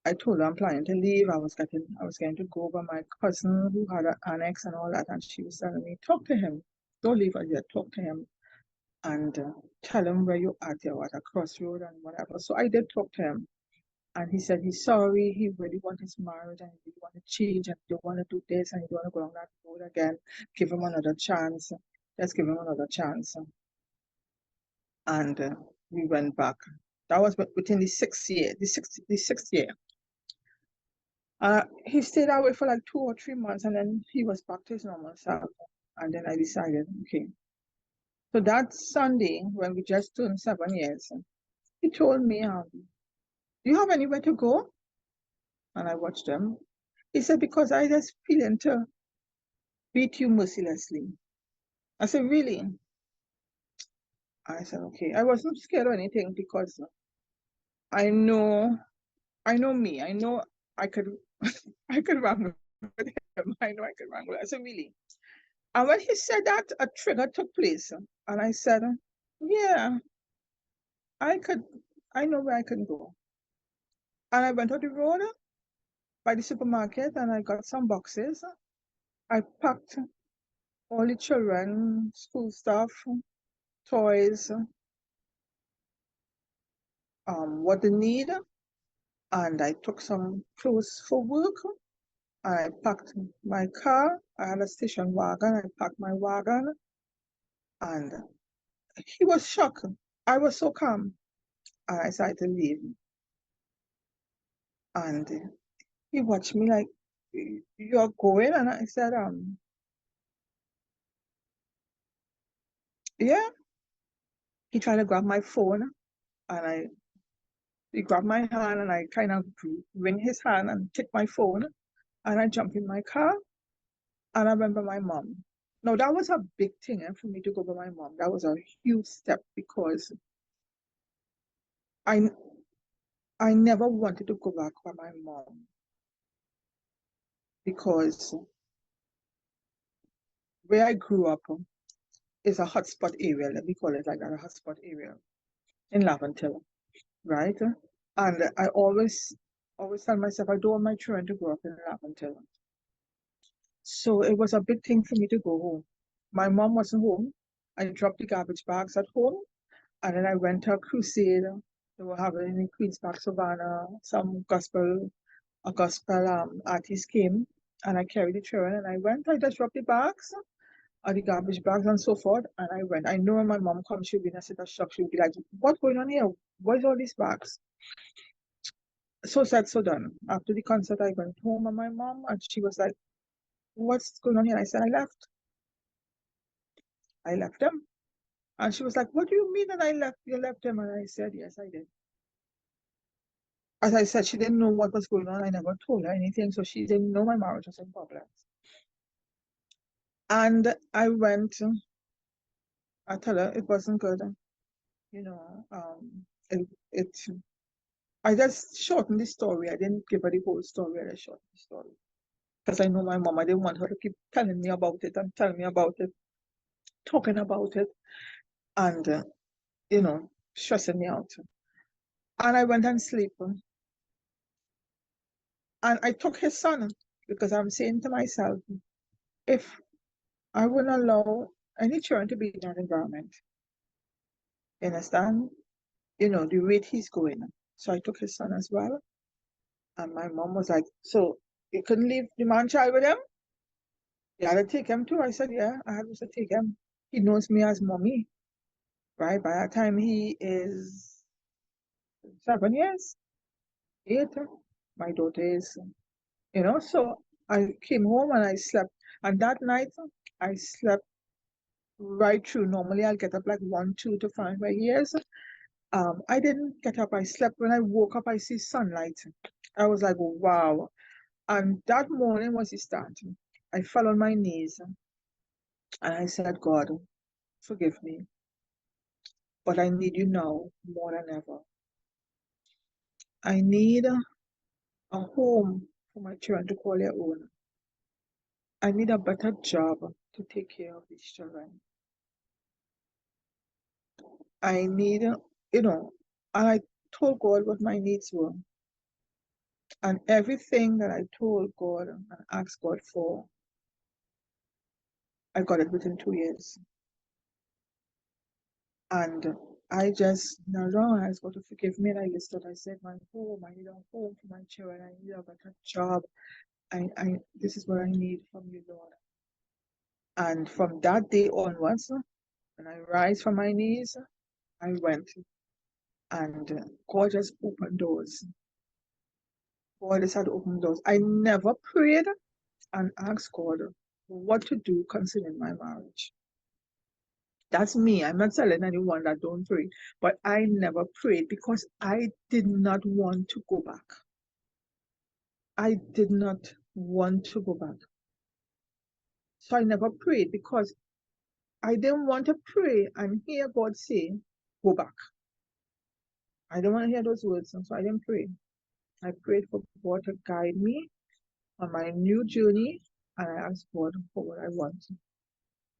I told her I'm planning to leave. I was going to go by my cousin who had an annex and all that, and she was telling me, talk to him. Don't leave us yet. Talk to him and tell him where you're at. You're at a crossroad and whatever. So I did talk to him, and he said he's sorry. He really wants his marriage and he want to change and he don't want to do this and he don't want to go on that road again. Give him another chance. Let's give him another chance. And we went back. That was within the 6th year. The sixth year. He stayed away for like 2 or 3 months, and then he was back to his normal self. And then I decided, okay. So that Sunday, when we just turned 7 years, he told me, do you have anywhere to go? And I watched him. He said, because I just feeling to beat you mercilessly. I said, really? I said, okay. I wasn't scared or anything because I know me. I know I could I could wrangle with him. I know I could wrangle. I said, really? And when he said that, a trigger took place. And I said, yeah, I know where I can go. And I went on the road by the supermarket and I got some boxes. I packed all the children, school stuff, toys, what they need. And I took some clothes for work. I packed my car. I had a station wagon. I packed my wagon. And he was shocked. I was so calm. And I started to leave. And he watched me like, "You're going?" And I said, "Yeah." He tried to grab my phone. And he grabbed my hand and I kind of wring his hand and took my phone. And I jumped in my car. And I remember my mom. No, that was a big thing for me to go by my mom. That was a huge step because I I never wanted to go back by my mom because where I grew up is a hotspot area. Let me call it like that, a hotspot area in Laventille, right? And I always tell myself I don't want my children to grow up in Laventille. So it was a big thing for me to go home. My mom wasn't home. I dropped the garbage bags at home. And then I went to a crusade. They were having in Queens Park, Savannah, a gospel artist came and I carried the children and I went. I just dropped the bags, or the garbage bags and so forth. And I went. I know when my mom comes, she'll be in a state of shock. She'll be like, "What's going on here? What is all these bags?" So said, so done. After the concert, I went home and my mom, and she was like, "What's going on here?" I said, "I left. I left them." And she was like, "What do you mean that I left? You left them?" And I said, "Yes, I did." As I said, she didn't know what was going on. I never told her anything, so she didn't know my marriage was in problems. And I went, I told her it wasn't good, you know. It I just shortened the story. I didn't give her the whole story, I just shortened the story. Because I know my mom, I didn't want her to keep telling me about it and telling me about it, talking about it, and stressing me out. And I went and sleep. And I took his son because I'm saying to myself, if I wouldn't allow any children to be in that environment, you understand? The rate he's going. So I took his son as well. And my mom was like, "So you couldn't leave the man child with him? You had to take him too." I said, "Yeah, I had to take him. He knows me as mommy, right? By that time he is 7 years, 8. My daughter is, so I came home and I slept. And that night I slept right through. Normally I'll get up like 1, 2 to 5 years. I didn't get up. I slept. When I woke up, I see sunlight. I was like, wow. And that morning was the start. I fell on my knees and I said, "God, forgive me, but I need you now more than ever. I need a home for my children to call their own. I need a better job to take care of these children. I need, and I told God what my needs were. And everything that I told God and asked God for, I got it within 2 years. And I just now asked God to forgive me, and I listed. I said, "My home. I need a home for my children. I need a better job. This is what I need from you, Lord." And from that day onwards, when I rise from my knees, I went, and God just opened doors. God just had opened doors. I never prayed and asked God what to do concerning my marriage. That's me. I'm not telling anyone that don't pray. But I never prayed because I did not want to go back. I did not want to go back. So I never prayed because I didn't want to pray and hear God say, "Go back." I didn't want to hear those words, so I didn't pray. I prayed for God to guide me on my new journey, and I asked God for what I want.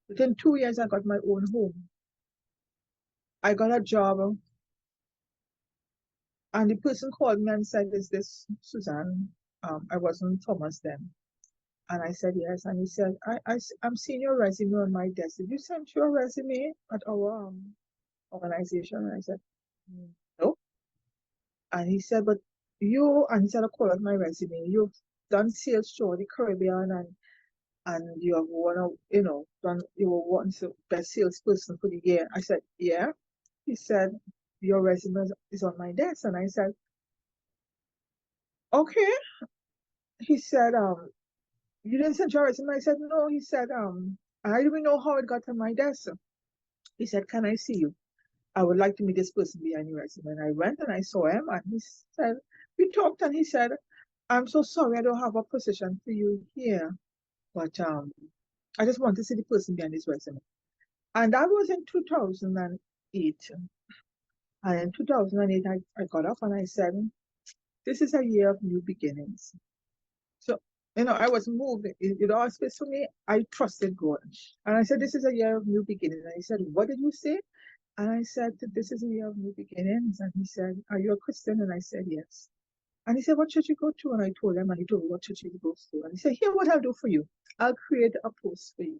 Within 2 years, I got my own home. I got a job. And the person called me and said, "Is this Suzanne?" I wasn't Thomas then. And I said, yes. And he said, I'm seeing your resume on my desk. Did you send your resume at our organization? And I said, no. And he said, but and he said, I call out my resume. You've done sales throughout the Caribbean and you have won, you were once the best salesperson for the year. I said, yeah. He said, your resume is on my desk. And I said, okay. He said, you didn't send your resume? I said, no. He said, I don't even know how it got on my desk. He said, can I see you? I would like to meet this person behind your resume. And I went and I saw him and he said, we talked and he said, I'm so sorry I don't have a position for you here. But I just want to see the person behind his resume. And that was in 2008. And in 2008, I got off and I said, this is a year of new beginnings. So, I was moved. It all space for me. I trusted God. And I said, this is a year of new beginnings. And he said, what did you say? And I said, this is a year of new beginnings. And he said, are you a Christian? And I said, yes. And he said, what church you go to? And I told him, and he told me what church he goes to. And he said, here, what I'll do for you. I'll create a post for you.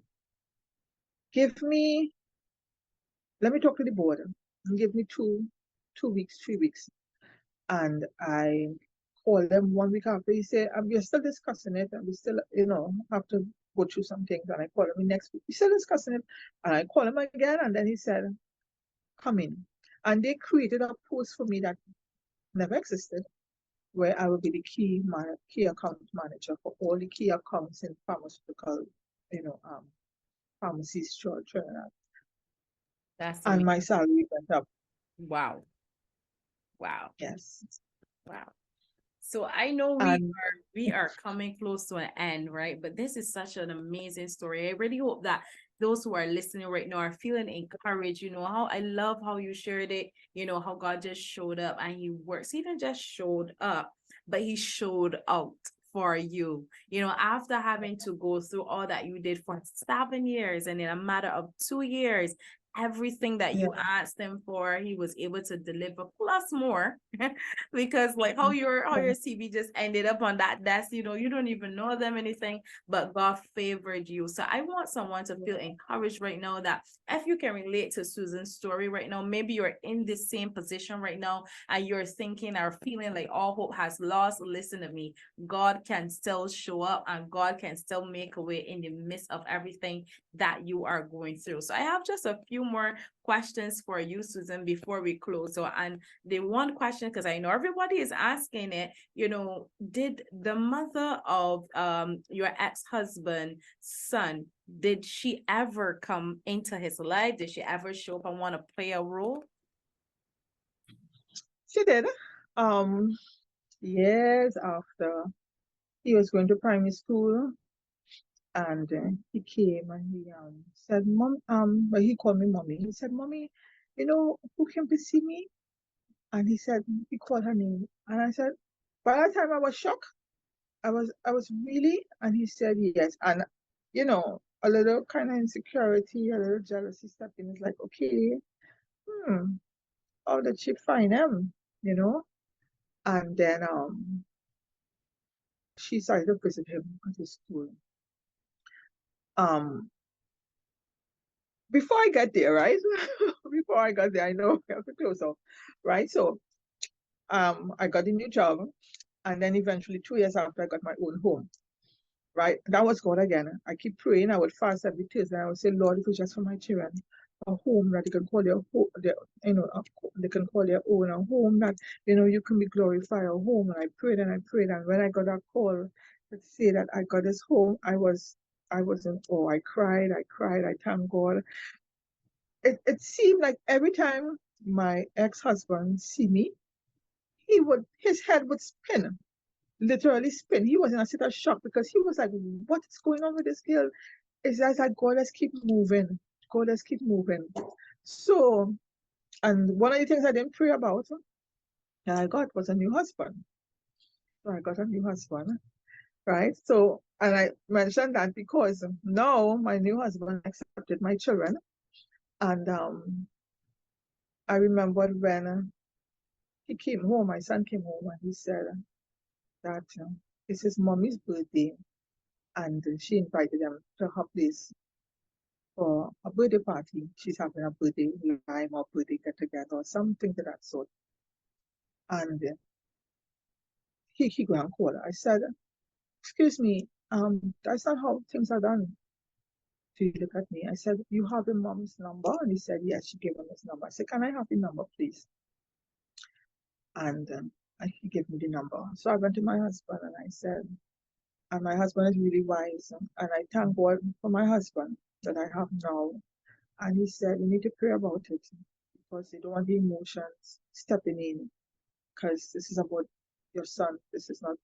Let me talk to the board and give me 2 weeks, 3 weeks. And I called them 1 week after. He said, we're still discussing it. And we still, have to go through some things. And I called him next week. We're still discussing it. And I called him again. And then he said, come in. And they created a post for me that never existed, where I will be the key account manager for all the key accounts in pharmaceutical, pharmacies throughout Trinidad. That's And amazing. my salary went up. Wow. Yes. Wow. So I know And we are coming close to an end, right? But this is such an amazing story. I really hope that those who are listening right now are feeling encouraged. How I love how you shared it, how God just showed up and he works. He even just showed up, but he showed out for you, after having to go through all that you did for 7 years, and in a matter of 2 years, everything that you asked him for, he was able to deliver plus more. Because like how your CV just ended up on that desk, you don't even know them anything, but God favored you. So I want someone to feel encouraged right now that if you can relate to Susan's story right now, maybe you're in the same position right now and you're thinking or feeling like all hope has lost. Listen to me. God can still show up and God can still make a way in the midst of everything that you are going through. So I have just a few more questions for you, Susan, before we close. So, and the one question, because I know everybody is asking it, did the mother of your ex-husband son, did she ever come into his life? Did she ever show up and want to play a role? she did. Years after he was going to primary school, and he came and he said, Mom, but he called me mommy. He said, Mommy, who came to see me? And he called her name. And I said, by that time I was shocked. I was really, and he said yes. And a little kind of insecurity, a little jealousy stepped in. It's like, okay, how did she find him? And then she started to visit him at his school. Before I got there, right? Before I got there, I know I have to close off, right? So I got a new job, and then eventually 2 years after I got my own home. Right, that was God again. I keep praying. I would fast every Tuesday. I would say, Lord, if it's just for my children, a home that they can call their home, they can call their own, a home that you can be glorified, a home. And I prayed and I prayed, and when I got a call to say that I got this home, I was in awe. I cried. I thank God. It seemed like every time my ex-husband see me, his head would spin, literally spin. He was in a state of shock because he was like, what is going on with this girl? It's just like, God, let's keep moving. God, let's keep moving. So, and one of the things I didn't pray about that I got was a new husband. So I got a new husband, right? So, and I mentioned that because now my new husband accepted my children. And I remembered when he came home, my son came home, and he said that it's his mommy's birthday. and she invited them to her place for a birthday party. She's having a birthday lime or birthday get together or something to that sort. And he go and call her. I said, excuse me, that's not how things are done. He looked at me. I said, you have your mom's number? And he said, yes, she gave him his number. I said, can I have your number, please? And he gave me the number. So I went to my husband and I said, and my husband is really wise. And I thank God for my husband that I have now. And he said, you need to pray about it because you don't want the emotions stepping in because this is about your son. This is not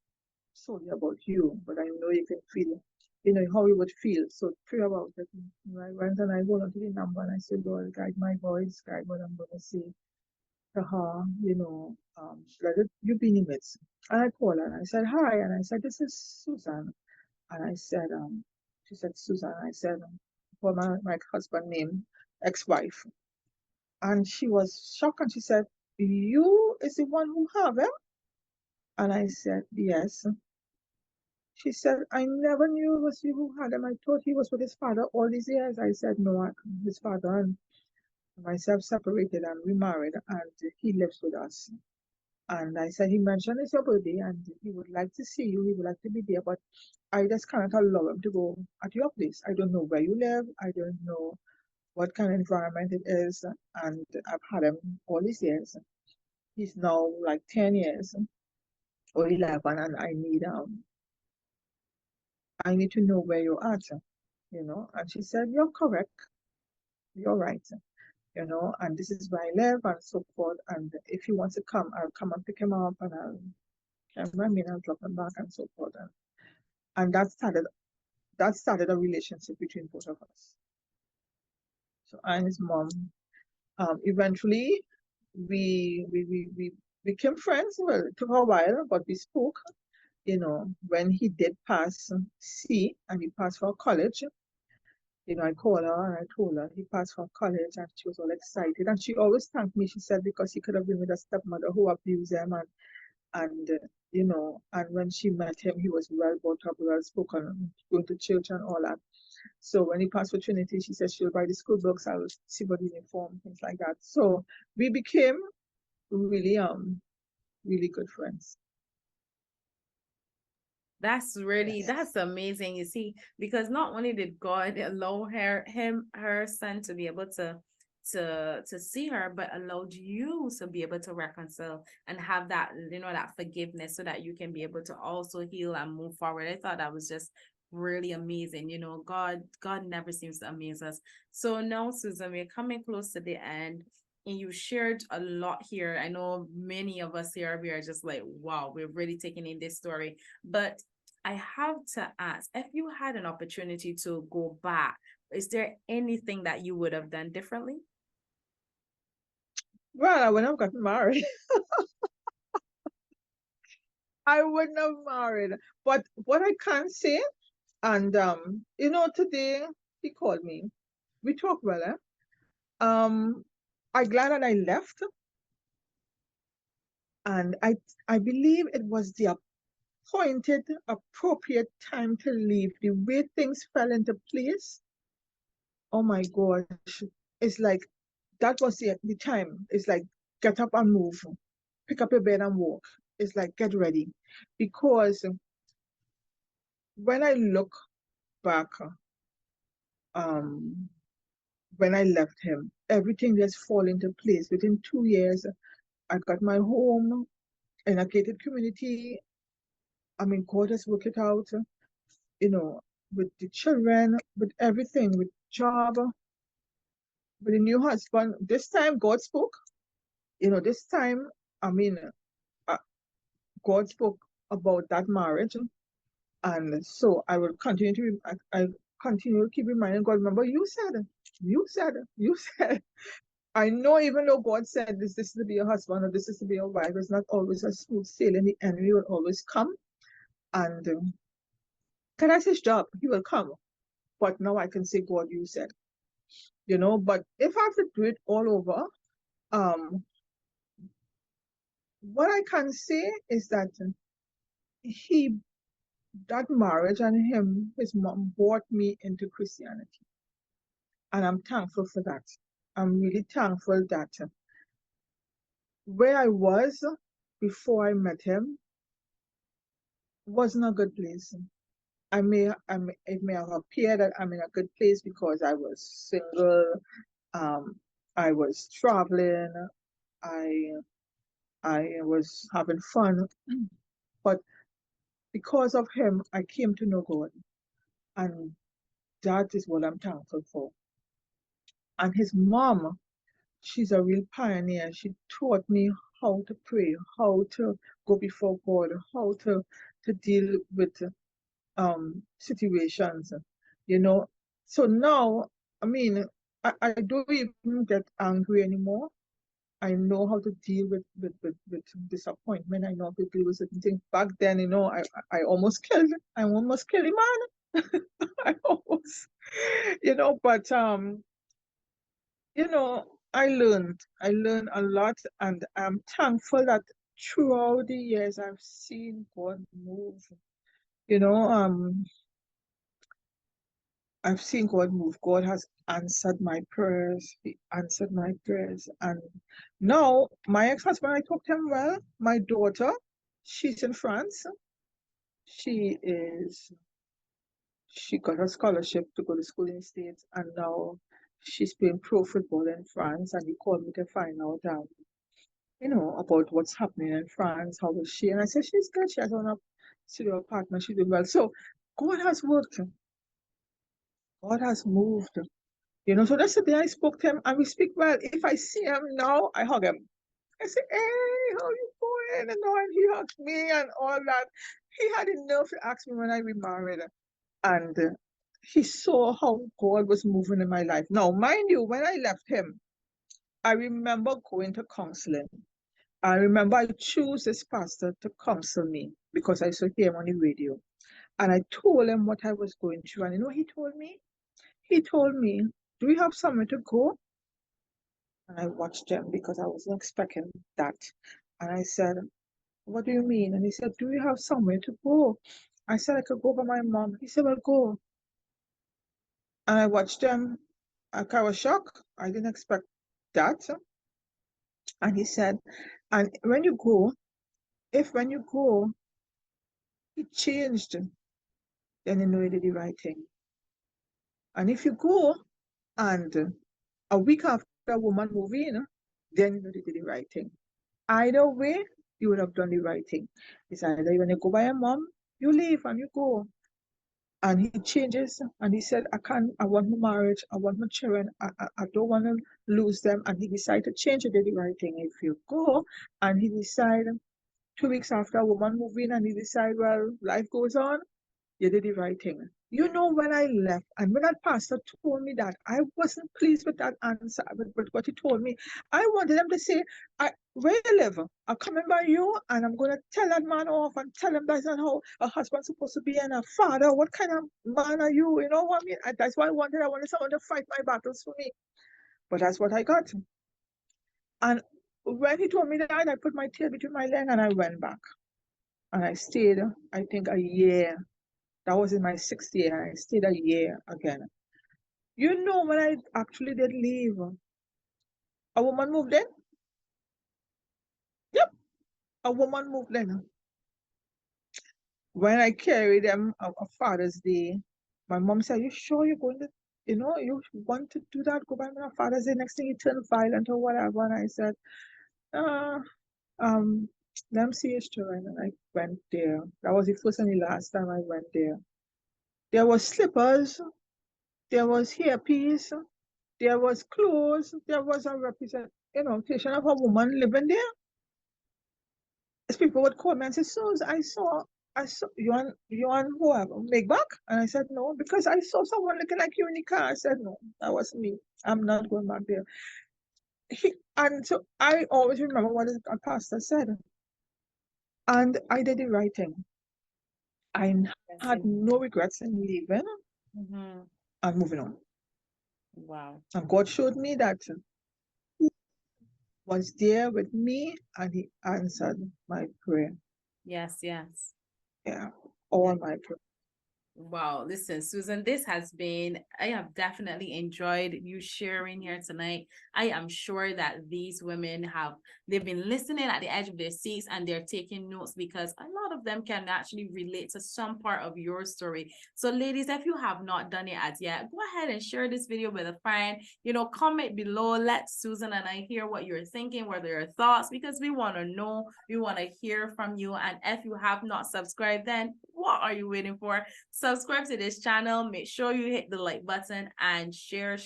solely about you, but I know you can feel, how you would feel. So pray about it. And I went and I hold on to the number and I said, Lord, guide my voice, guide what I'm going to say to her, let it, you be in the midst. And I called her and I said, hi. And I said, this is Susan. And I said, she said, Susan. I said, for my husband name, ex-wife. And she was shocked and she said, you is the one who have him? And I said, yes. She said, I never knew it was you who had him. I thought he was with his father all these years. I said, no, his father and myself separated and remarried and he lives with us. And I said, he mentioned it's your birthday and he would like to see you. He would like to be there, but I just cannot allow him to go at your place. I don't know where you live. I don't know what kind of environment it is. And I've had him all these years. He's now like 10 years or 11 and I need to know where you're at, And she said, you're correct. You're right, and this is where I live and so forth. And if he wants to come, I'll come and pick him up and I'll drop him back and so forth. And that started a relationship between both of us. So I and his mom, eventually we became friends. Well, it took a while, but we spoke, when he did pass C and he passed for college. I called her and I told her he passed for college and she was all excited. And she always thanked me, she said, because he could have been with a stepmother who abused him and when she met him, he was well brought up, well spoken, going to church and all that. So when he passed for Trinity, she said she'll buy the school books, I'll see about the uniform, things like that. So we became really, really good friends. That's amazing. You see, because not only did God allow her son to be able to see her, but allowed you to be able to reconcile and have that, that forgiveness so that you can be able to also heal and move forward. I thought that was just really amazing. God never seems to amaze us. So now, Susan, we're coming close to the end. And you shared a lot here. I know many of us here, we are just like, wow, we're really taking in this story. But I have to ask, if you had an opportunity to go back, is there anything that you would have done differently? Well, I wouldn't have gotten married. I wouldn't have married. But what I can say, and today he called me. We talked well, eh? I'm glad that I left. And I believe it was the appointed, appropriate time to leave. The way things fell into place. Oh my gosh. It's like that was the time. It's like get up and move. Pick up your bed and walk. It's like get ready. Because when I look back, when I left him, everything just fall into place. Within 2 years, I got my home in a gated community. I mean, God has worked it out, with the children, with everything, with job, with a new husband. This time, God spoke. This time, I mean, God spoke about that marriage. And so I will continue I continue to keep reminding God, remember, you said, you said, you said. I know even though God said this is to be a husband or this is to be a wife, it's not always a smooth sailing. The enemy will always come and that's his job. He will come. But now I can say, God, you said. But if I have to do it all over, what I can say is that he that marriage and his mom brought me into Christianity. And I'm thankful for that. I'm really thankful that where I was before I met him wasn't a good place. It may have appeared that I'm in a good place because I was single, I was traveling, I I was having fun, but because of him, I came to know God, and that is what I'm thankful for. And his mom, she's a real pioneer. She taught me how to pray, how to go before God, how to deal with situations, you know. So now, I mean, I don't even get angry anymore. I know how to deal with disappointment. I know how to deal with certain things. Back then, I almost killed him, man. I almost, but I learned a lot, and I'm thankful that throughout the years I've seen God move. You know, I've seen God move. God has answered my prayers. He answered my prayers. And now, my ex-husband, I talked to him well. My daughter, she's in France. She is, she got a scholarship to go to school in the States, and now she's playing pro football in France. And he called me to find out, about what's happening in France. How is she? And I said, she's good. She has on a studio partner. She's doing well. So God has worked. God has moved. So yesterday I spoke to him and we speak well. If I see him now, I hug him. I say, hey, how you going? And he hugs me and all that. He had enough to ask me when I remarried. And he saw how God was moving in my life. Now, mind you, when I left him, I remember going to counseling. I remember I chose this pastor to counsel me because I saw him on the radio. And I told him what I was going through. And you know what he told me? He told me, do we have somewhere to go? And I watched him because I wasn't expecting that. And I said, what do you mean? And he said, do you have somewhere to go? I said, I could go by my mom. He said, well, go. And I watched him. I was shocked. I didn't expect that. And he said, and when you go, he changed, then you know you did the right thing. And if you go and a week after a woman move in, then you know you did the right thing. Either way, you would have done the right thing. It's either when you go by your mom, you leave and you go. And he changes and he said, I want my marriage, I want my children, I don't want to lose them. And he decided to change it, did the right thing. If you go and he decided 2 weeks after a woman move in and he decided, well, life goes on, you did the right thing. When I left and when that pastor told me that, I wasn't pleased with that answer, with what he told me. I wanted them to say, where you live, I'm coming by you and I'm going to tell that man off and tell him that's not how a husband's supposed to be and a father. What kind of man are you? You know what I mean? That's what I wanted. I wanted someone to fight my battles for me. But that's what I got. And when he told me that, I put my tail between my legs and I went back. And I stayed, I think, a year. That was in my 6th year. I stayed a year again. When I actually did leave, a woman moved in. Yep, a woman moved in. When I carried them on Father's Day, my mom said, you sure you're going to, you want to do that? Go by me on Father's Day. Next thing you turn violent or whatever. And I said, let me see his children. And I went there. That was the first and the last time I went there. There was slippers. There was hairpiece. There was clothes. There was a representation of a woman living there. As people would call me and say, Suze, I saw you on whoever, make back? And I said, no, because I saw someone looking like you in the car. I said, no, that wasn't me. I'm not going back there. And so I always remember what a pastor said. And I did the right thing. I had no regrets in leaving and moving on. Wow. And God showed me that He was there with me and He answered my prayer. Yes, yes. Yeah. all my clothes. Wow, listen, Susan, I have definitely enjoyed you sharing here tonight. I am sure that these women they've been listening at the edge of their seats and they're taking notes because a lot of them can actually relate to some part of your story. So ladies, if you have not done it as yet, go ahead and share this video with a friend, comment below, let Susan and I hear what you're thinking, what are your thoughts, because we want to know, we want to hear from you. And if you have not subscribed, then what are you waiting for? Subscribe to this channel. Make sure you hit the like button and share.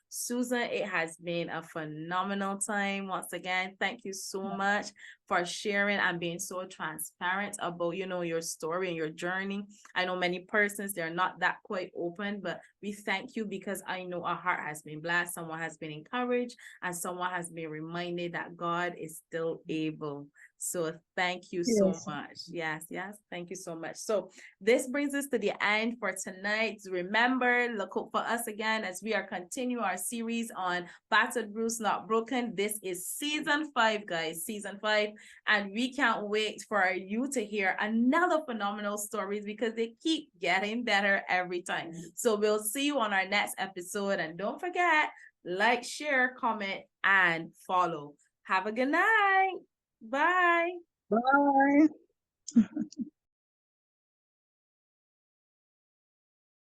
Susan, it has been a phenomenal time. Once again, thank you so much for sharing and being so transparent about, your story and your journey. I know many persons, they're not that quite open, but we thank you because I know a heart has been blessed, someone has been encouraged, and someone has been reminded that God is still able. So thank you so Yes. much. Yes, thank you so much. So this brings us to the end for tonight. Remember, look out for us again as we are continuing our series on Battered Bruised, Not Broken. This is season 5, guys, season 5. And we can't wait for you to hear another phenomenal stories because they keep getting better every time. So we'll see you on our next episode. And don't forget, like, share, comment, and follow. Have a good night. Bye. Bye.